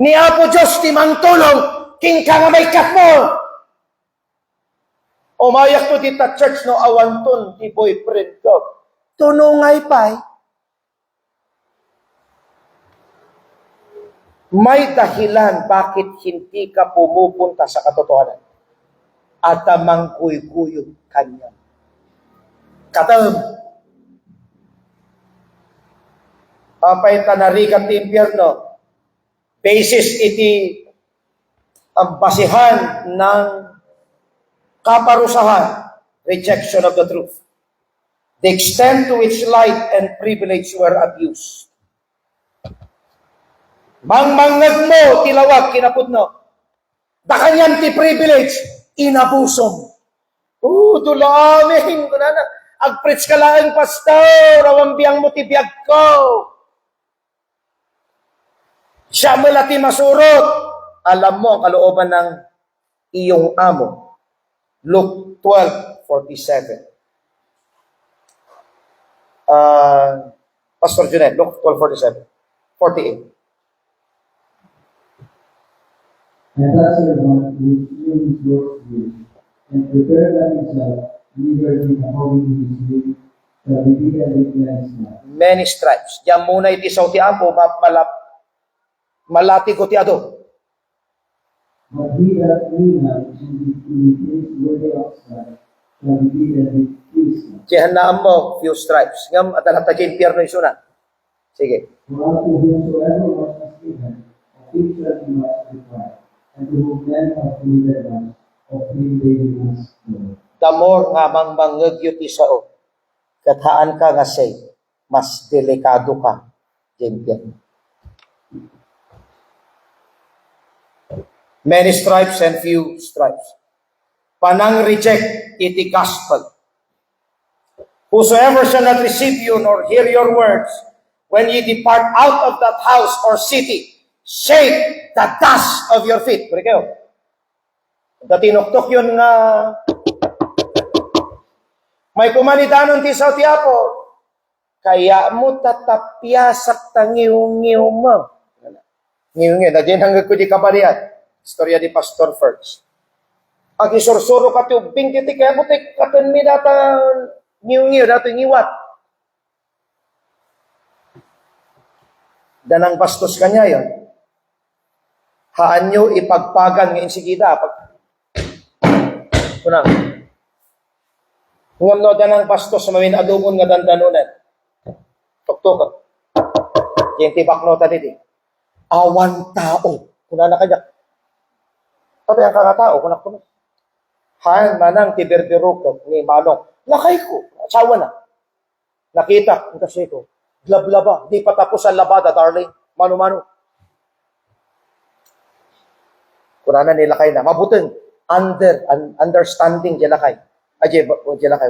Ni Apo Diyos ti mangtulong, king ka nga maikat mo. Umayak to dita church no awanton ti boyfriend ko. Tulungay pa. May dahilan bakit hindi ka pumupunta sa katotohanan. At mangkuy-kuyog kanya. Katam. Apay tanarikat ti impyerno. Basis iti ang basihan ng kaparusahan, rejection of the truth. The extent to which light and privilege were abused. Mangmangag mo, tilawag, kinapudno. Dakanyan ti privilege, inabusom. Dulamin ko na na. Agpreach ka lang, pastor, awang biyang mo ti biyag ko. Siya malati masurot. Alam mo ang kalooban ng iyong amo. Luke 12:47. Pastor Junet, Luke 12:47. 48. And that servant will do his work with, and prepare that himself, neither in the holy his way, shall be beaten with not. Many stripes. Diyan muna iti saw ti Apo, malati ko ti ado. But he that will not, and in his worthy of strife, shall be beaten with few stripes. Diyan na mo, few stripes. Ngam, at alata dyan pierno yung suna. Sige. For unto whomsoever much is given, of him shall be much required. And to whom men have committed much, of him they will ask more. The more nga mangmangag yu ti sao. Kathaan ka nga say, mas delikado ka, Gentian. Many stripes and few stripes. Panang reject iti gospel. Whosoever shall not receive you nor hear your words, when ye depart out of that house or city, shake the dust of your feet. Pwede kayo. Tinuktok yun nga, may kumanidanon ti sa tiapo, kaya mo tatapyasak tangiw-ngiw mo. Ngiw-ngiw, nadyan hanggang ko di kabalian. Istorya ni Pastor First. Ag isursuro ka ti ubing kiti, kaya mo ti katin mi data ngiw-ngiw, data ngiwat. Danang bastos kanya yon. Haan nyo ipagpagan ng insigida. Kunang. Ngam no danang bastos mawin adumon nga dandanunan. Tuktok. Yung tibak no tadi di. Awan tao. Kuna na kanya. Tapi ang kakatao, kunak ko na. Haan manang tiberbirok ni Manong. Lakay ko. Asawa na. Nakita. Ang kasi ko. Lablaba. Di pa tapos ang labada, darling. Mano-mano. Kurana nilakay na. Mabuting. Understanding dilakay. Ajay, dilakay.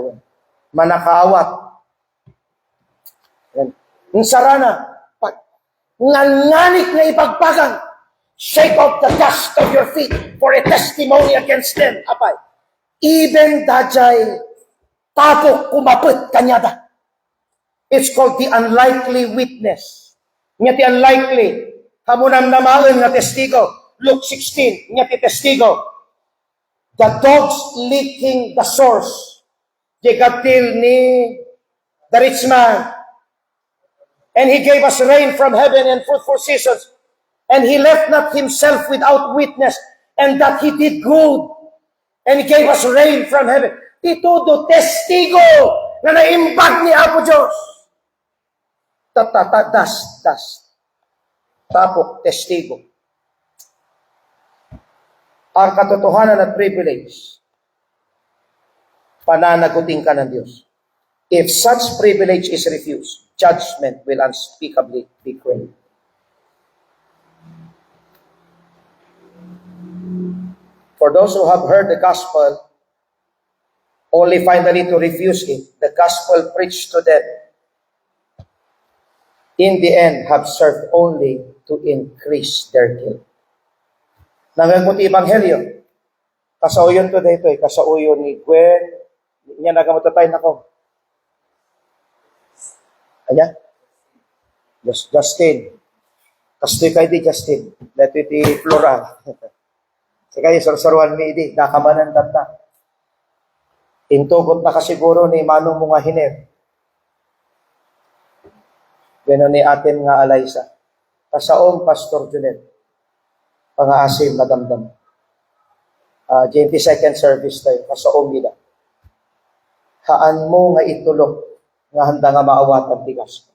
Manakaawat. Ang sarana. Nganganik na ipagpagang. Shake off the dust of your feet for a testimony against them. Apay. Even dajay tapok kumapit kanyada. It's called the unlikely witness. Nga ti unlikely. Hamunang namaon nga testigo. Luke 16. Nga ti testigo. The dogs licking the source. Jikatil ni the rich man. And he gave us rain from heaven and fruitful seasons. And he left not himself without witness. And that he did good. And he gave us rain from heaven. Ito do testigo na naimbag ni Apo Diyos. Das. Tapok, testigo. Ang katotohanan at privilege, pananagutin ka ng Diyos. If such privilege is refused, judgment will unspeakably be great. For those who have heard the gospel, only finally to refuse it, the gospel preached to them, in the end, have served only to increase their guilt. Nangangot Ebanghelyo, kasauyon to dito kasauyon ni Gwen, niya nagamatay na ko. Anya? Justin. Kastoy kay di Justin. Leto iti plural. Sige, sarsaruan mi di, nakamanan data. Intugot na kasiguro ni Manong mga hiner. Gano ni atin nga Alaysa. Kasaong Pastor Junel. Pangaasim na damdam. 22nd service tayo. Kasaong nila. Haan mo nga itulog nga handa nga maawatan ti gospel.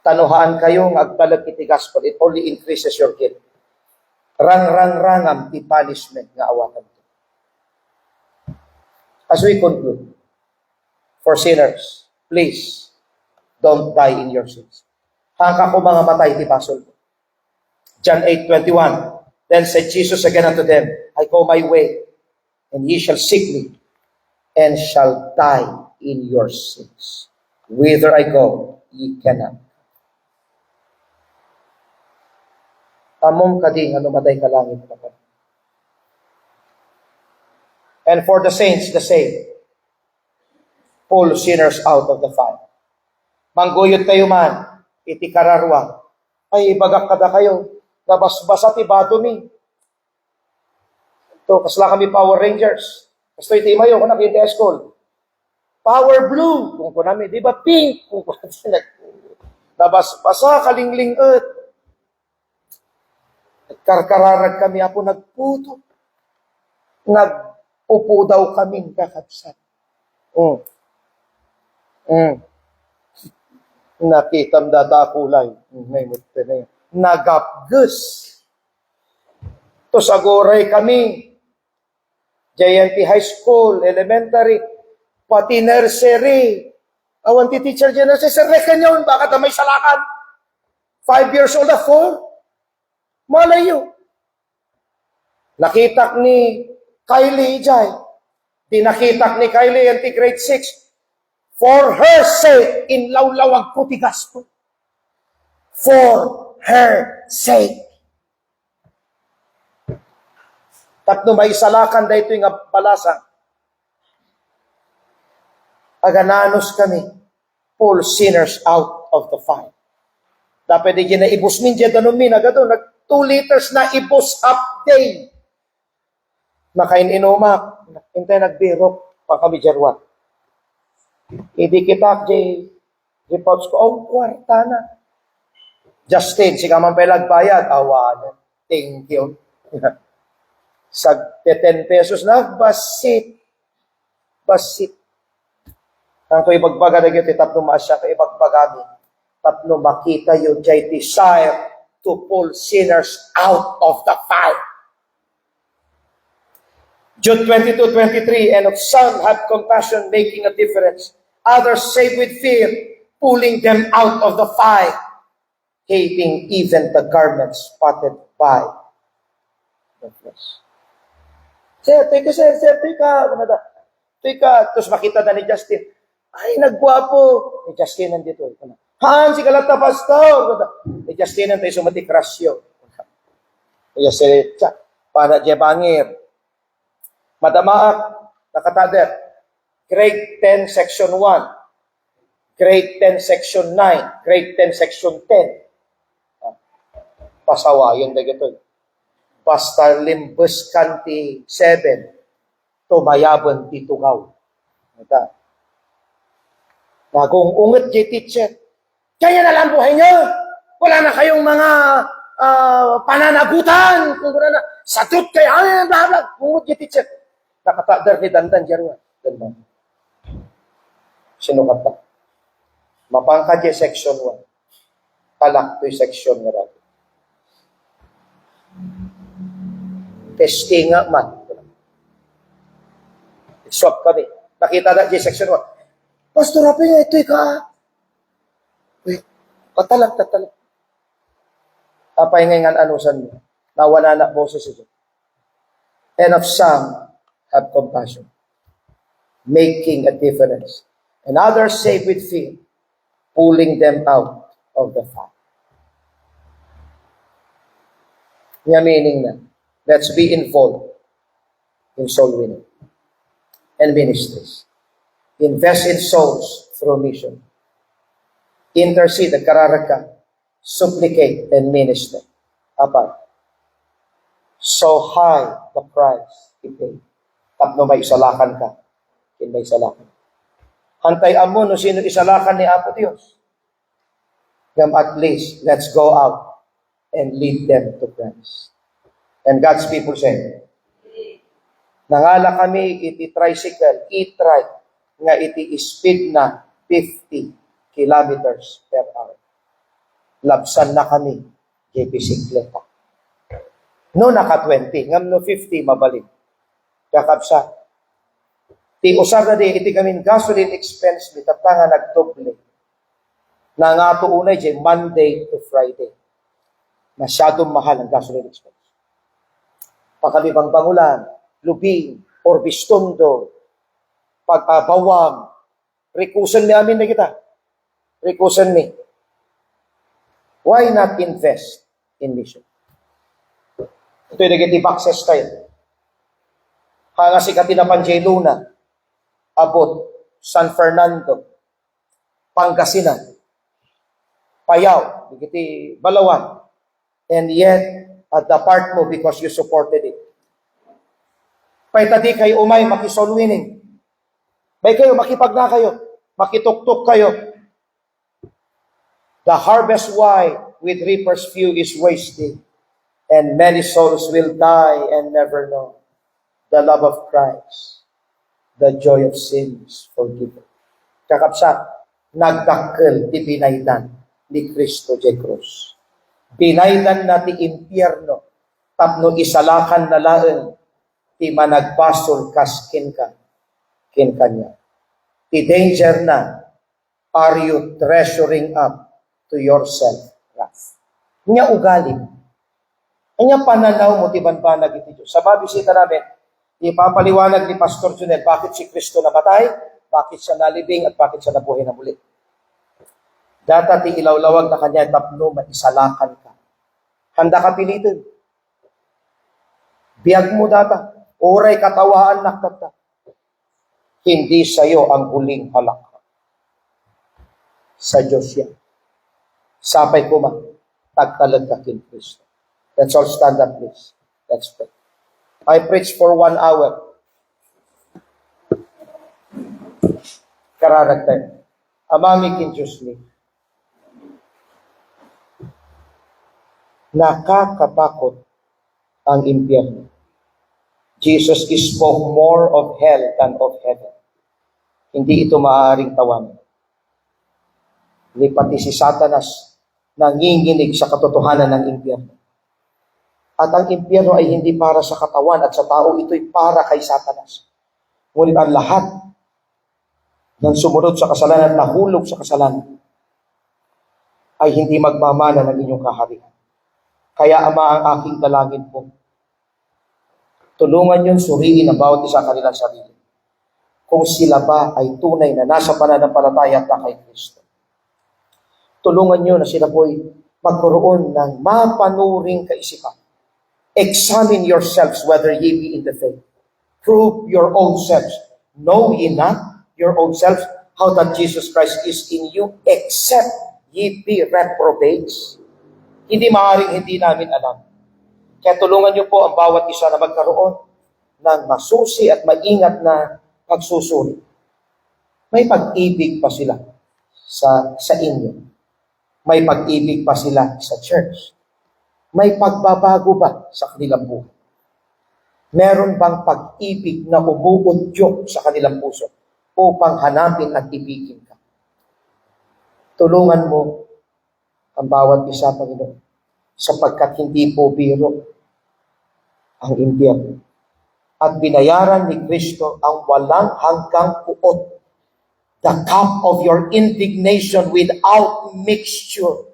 Tanuhaan kayo nga agtalag iti gospel. It only increases your guilt. Rang-rang-rangam ti punishment nga awatan. As we conclude, for sinners, please, don't die in your sins. Hangka ko mga matay ti basol. John 8:21. Then said Jesus again unto them, I go my way, and ye shall seek me, and shall die in your sins. Whither I go, ye cannot. Among kading ano maday ka langit. And for the saints, the same. Pull sinners out of the fire. Mangguyod kayo man, iti kararwang. Ay, bagak kada kayo. Nabasbasa ti bato mi. Ito, kasla kami Power Rangers. Kasto iti imayo, kung nakita school. Power blue, kung kunami. Di ba pink? Kung kunami. Nabasbasa, kalingling-et. Karkararag kami, apo nagputo. Upo daw kaming kakabsat. Nakitam data kulay. Nagapgus. To saguray kami. JNT High School, elementary. pati nursery. Awan ti teacher dyan nursery, sir, reckon yun, baka may salakan. 5 years old na 4. Malayo. Nakitak ni Kylie Jai. Dinakitak ni Kylie yan ti grade 6. For her sake, in lawlawag ko ti gasto. For her sake. Tapno may salakan da ito yung balasa. Agananos kami, pull sinners out of the fire. Dapat di na ibus min dyan ganun agado, nag 2 liters na ibus up day. Makain inumak, hintay nagbirok, pa kami jarwat. Hindi kita, pouch ko, oh, kwarta na. Justin, si kaman bayad, awan, thank you. Sa 10 pesos na, basit. Ang ko ibagbaga na yun, tapno maasya ka ibagbaga mi. Tapno makita yun, jay desire to pull sinners out of the fire. Jude 22:23, and of some have compassion, making a difference. Others save with fear, pulling them out of the fire, hating even the garments spotted by the flesh. Sir, teka. Tapos makita na ni Justin. Ay, nagwapo. Ni Justin nandito. Han, si Kalata Pastor. Ni Justin nandito sumati krasyo. Ni Justin, para dya bangir. Madamaak, nakatader. Grade 10, section 1. Grade 10, section 9. Grade 10, section 10. Pasawa, yun na gito. Basta limbus kanti 7, tumayabon ti tugaw. Ito. Nagong unget di teacher. Kaya na lang buhay nyo. Wala na kayong mga pananagutan. Kung wala na, satut kayo, blah, blah. Unget di teacher. Nakatadar ni Dandan Jarwa. Dandan. Sino ka pa? Mapangka di section 1. Talak to section nga rin. Testing nga man. Swap kami. Nakita na di section 1. Pastor, apa nga ito ka? Wait, katalag. Apa nga nga anusan mo? Nawala na boses ito. And of some have compassion, making a difference. And others save with fear, pulling them out of the fire. Nga meaning na, let's be involved in soul winning and ministries. Invest in souls through mission. Intercede, kararaka, supplicate, and minister. Apat. So high the price he paid. Tapno may isalakan ka. May isalakan. Hantay amo no sino isalakan ni Apo Diyos. Them at least, let's go out and lead them to Christ. And God's people say, nangala kami iti tricycle, e-trike, nga iti speed na 50 kilometers per hour. Labsan na kami, iti bisikleta. No, naka 20, ngam no 50, mabalik. Kakabsa. Ti usar na di, iti kami gasoline expense, bitapanga nagdoble. Na nga ito unay, Monday to Friday. Masyadong mahal ang gasoline expense. Pakalibang bangulan, lubing, orbistondo, pagpabawang, rekusan ni amin na kita. Rekusan ni. Why not invest in mission? Ito yung negative access tayo. Hanga si Katinapan J. Luna, abot, San Fernando, Pangasinan, Payao, digiti Balawan, and yet, at the part mo because you supported it. Paitadi kayo umay, makisol winning. May kayo, makipagna kayo, makituktok kayo. The harvest wide with reapers few is wasted, and many souls will die and never know the love of Christ, the joy of sins forgiven. Kakapsat, nagdakkel ti binaydan ni Kristo J. Cruz. Binaydan na ti impyerno, tapno isalakan na laeng ti managbasol kas kin kanya. danger na, are you treasuring up to yourself wrath? Nya ugali. Nya pananaw mo tibanbanag iti Diyos. Sa mabisita namin, ipapaliwanag ni Pastor Junel bakit si Kristo namatay, bakit siya nalibing, at bakit siya nabuhay na muli. Data ti ilawlawag na kanya tapno, maisalakan ka. Handa ka pilitin. Biyag mo data. Oray katawaan nakata. Hindi sa'yo ang huling halak. Sa Diyos yan. Sapay ko man, tagtalag ka kin Kristo. Let's all stand up, please. Let's pray. I preach for 1 hour. Kararagtay. Amami kin Diyos ni. Nakakatakot ang impyerno. Jesus spoke more of hell than of heaven. Hindi ito maaaring tawan. Ni pati si Satanas nanginginig sa katotohanan ng impyerno. At ang impyerno ay hindi para sa katawan at sa tao, ito'y para kay Satanas. Ngunit ang lahat ng sumunod sa kasalanan, nahulog sa kasalanan, ay hindi magmamana ng inyong kaharian. Kaya Ama, ang aking dalangin po, tulungan yung suriin ang bawat isa kanilang sarili. Kung sila ba ay tunay na nasa pananampalataya at na kay Kristo. Tulungan nyo na sila po'y magkaroon ng mapanuring kaisipan. Examine yourselves whether ye be in the faith. Prove your own selves. Know ye not your own selves how that Jesus Christ is in you, except ye be reprobates. Hindi maaaring hindi namin alam. Kaya tulungan niyo po ang bawat isa na magkaroon ng masusi at maingat na pagsusuri. May pag-ibig pa sila sa inyo. May pag-ibig pa sila sa church. May pagbabago ba sa kanilang buhay? Meron bang pag-ibig na umuudyok sa kanilang puso upang hanapin at ibigin ka? Tulungan mo ang bawat isa, Panginoon, sapagkat hindi po biro ang impyerno. At binayaran ni Kristo ang walang hanggang puot, the cup of your indignation without mixture,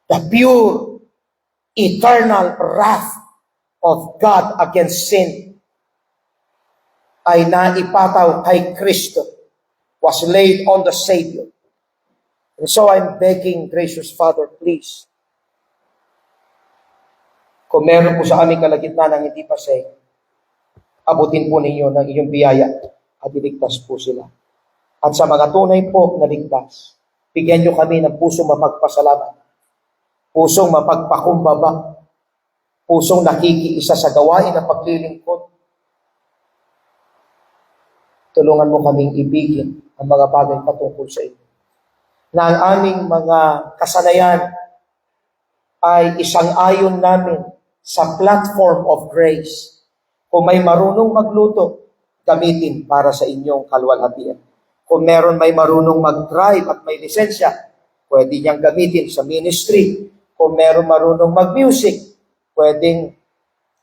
the pure, eternal wrath of God against sin, ay naipataw kay Kristo, was laid on the Savior. And so I'm begging, gracious Father, please, kung meron po sa aming kalagitnaan ng hindi pa saved, abutin po ninyo ng iyong biyaya at iligtas po sila. At sa mga tunay po na ligtas, bigyan nyo kami ng pusong mapagpasalamat, pusong mapagpakumbaba, pusong nakikiisa sa gawain ng paglilingkod. Tulungan mo kaming ibigin ang mga bagay patungkol sa inyo. Na ang aming mga kasanayan ay isang ayon namin sa platform of grace. Kung may marunong magluto, gamitin para sa inyong kaluwalhatian. Kung meron may marunong mag-drive at may lisensya, pwede niyang gamitin sa ministry. Kung meron marunong mag-music, pwedeng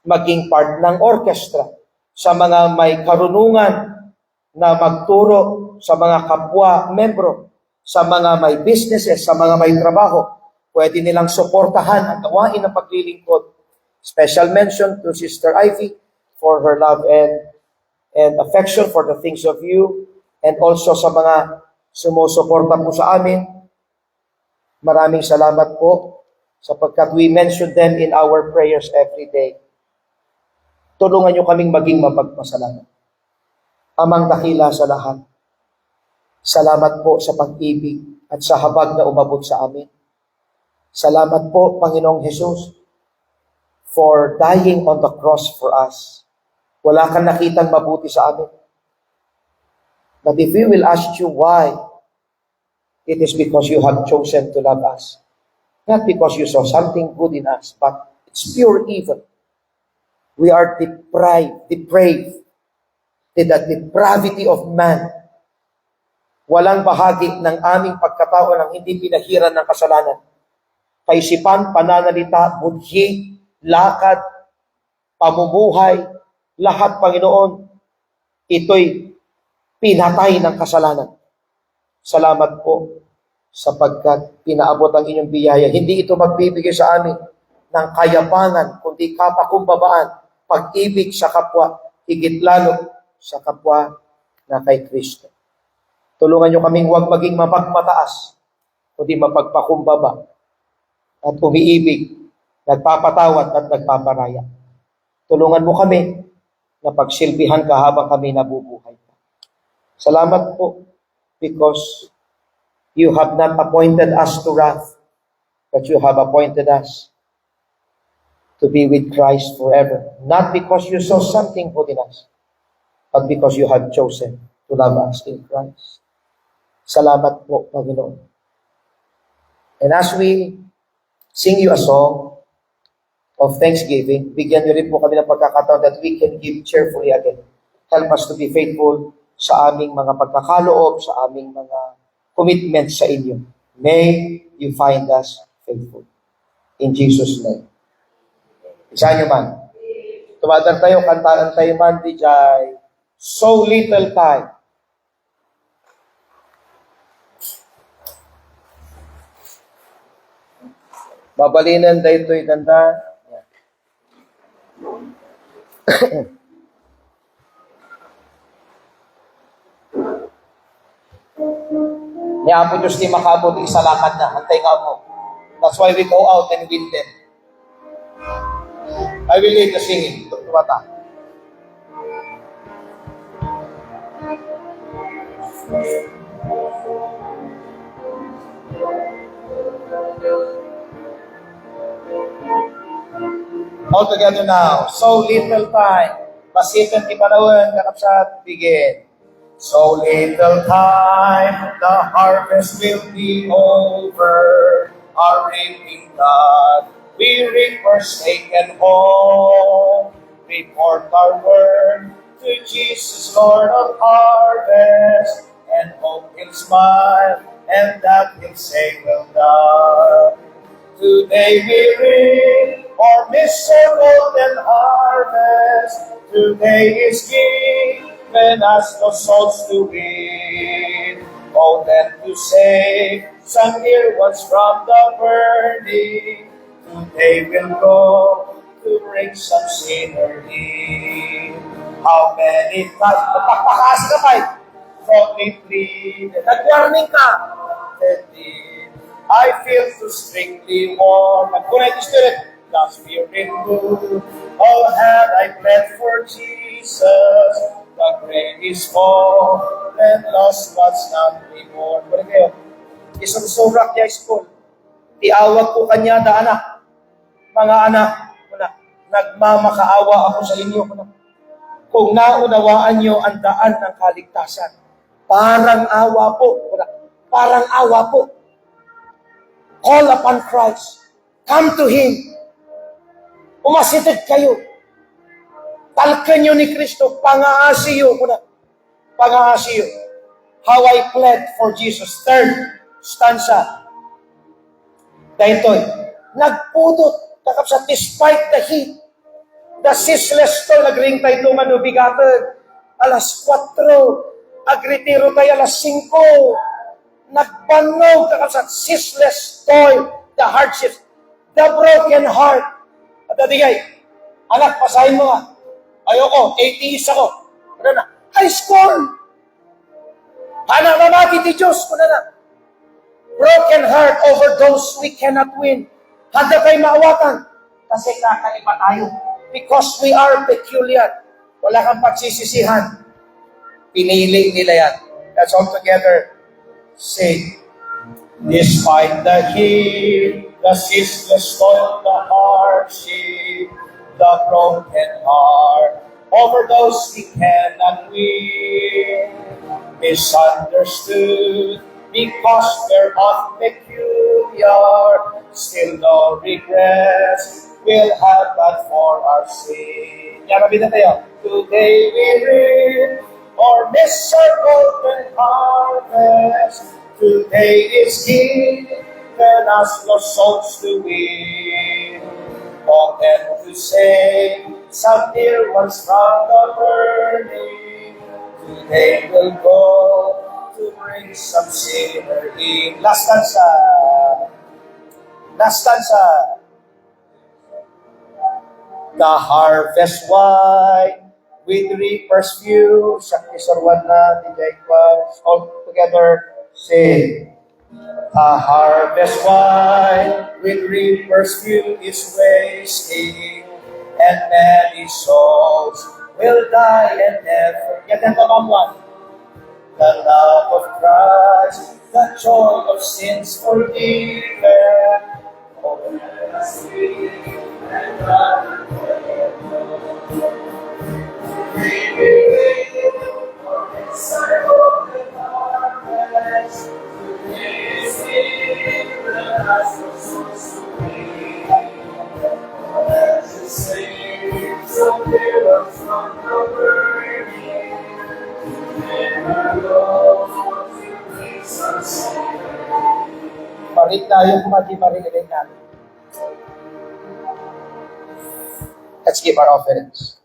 maging part ng orchestra. Sa mga may karunungan na magturo sa mga kapwa membro, sa mga may businesses, sa mga may trabaho, pwede nilang suportahan ang gawain ng paglilingkod. Special mention to Sister Ivy for her love and affection for the things of you, and also sa mga sumusuporta po sa amin. Maraming salamat po sapagkat we mention them in our prayers every day. Tulungan niyo kaming maging mapagpasalamat. Amang dakila sa lahat, salamat po sa pag-ibig at sa habag na umabot sa amin. Salamat po, Panginoong Jesus, for dying on the cross for us. Wala kang nakitang mabuti sa amin. But if we will ask you why, it is because you have chosen to love us. Not because you saw something good in us, but it's pure evil. We are depraved. The depravity of man. Walang bahagi ng aming pagkatao ng hindi pinahiran ng kasalanan. Kaisipan, pananalita, budhi, lakad, pamumuhay, lahat, Panginoon, ito'y pinatay ng kasalanan. Salamat po sapagkat pinaabot ang inyong biyaya. Hindi ito magbibigay sa amin ng kayabangan, kundi kapakumbabaan, pag-ibig sa kapwa, higit lalo sa kapwa na kay Kristo. Tulungan niyo kaming huwag maging mapagmataas, kundi mapagpakumbaba at umiibig, nagpapatawad at nagpaparaya. Tulungan mo kami na pagsilbihan ka habang kami nabubuhay. Salamat po because you have not appointed us to wrath, but you have appointed us to be with Christ forever. Not because you saw something good in us, but because you have chosen to love us in Christ. Salamat po, Panginoon. And as we sing you a song of thanksgiving, bigyan niyo rin po kami ng pagkakataon that we can give cheerfully again. Help us to be faithful sa aming mga pagkakaloob, sa aming mga commitments sa inyo. May you find us faithful. In Jesus' name. Isa nyo man. Tumadang tayo, kantaan tayo man, Dijay. So little time. Babalinan tayo ito'y ganda. Ni Apo Diyos di makabot, isalakad na. Hantay nga mo. That's why we go out and win them. I will lead the singing. Tumata. All together now. So little time. Pasitan ti panahon, kakapsat, begin. So little time, the harvest will be over. Our reaping God, we reap forsaken home. Report our word to Jesus, Lord of harvest, and hope He'll smile, and that He'll say, well done. Today we reap, or miss a golden harvest. Today is given us no souls to win. Oh, then to save some dear ones from the burning. Today we'll go to bring some sinner in. How many times, magpapakaas ka pa from me plead, nag-warning ka, I feel too strictly warm. Nag-connect spirit, last fear removed. Oh, had I bled for Jesus, the grave is full, and lost what's not reborn. Balik kayo. Isusubrak niya school. Tiawag ko kanya da anak. Mga anak, nagmamakaawa ako sa inyo. Kung naunawaan niyo ang daan ng kaligtasan, parang awa po. Parang awa po. Call upon Christ. Come to Him. Umasitid kayo. Talkan nyo ni Kristo. Pangaasiyo. Pangaasiyo. How I pled for Jesus. Third stanza. Dahil nagpudot. Kakapsa, despite the heat, the ceaseless toil, nagring tayo manubigatan. Alas 4. Agritiro tayo alas 5. Nagbanog, kakapsa, ceaseless toil, the hardships, the broken heart. At adigay, anak, pasahin mo nga. Ayoko, atheist ako. Ano na? High school. Hanap mamagi ti Diyos. Ano na? Broken heart over those we cannot win. Handa kayo maawatan. Kasi kakaiba tayo. Because we are peculiar. Wala kang pagsisisihan. Pinili nila yan. Let's all together say, despite the heat, the ceaseless toil, the hardship, the broken heart, over those we cannot win, misunderstood, because they're of peculiar, still no regrets, we'll have but for our sin. Yan, tayo. Today we reap, or miss our golden harvest. Today is given us no souls to win. Long and to save some dear ones from the burning. Today we'll go to bring some sinner in. Last stanza. Last stanza. The harvest white with reapers few. Shakti Sarwana, DJ Quas, all together sing. A harvest white with reapers few is wasting, and many souls will die and never get the long one. The love of Christ, the joy of sins forgiven. Oh, let us sing and run. We believe for inside of the harvest. Today is here, the gospel souls to be. Let us sing some heroes from the burning. Marit tayo kumati marinig natin. Let's give our offerings.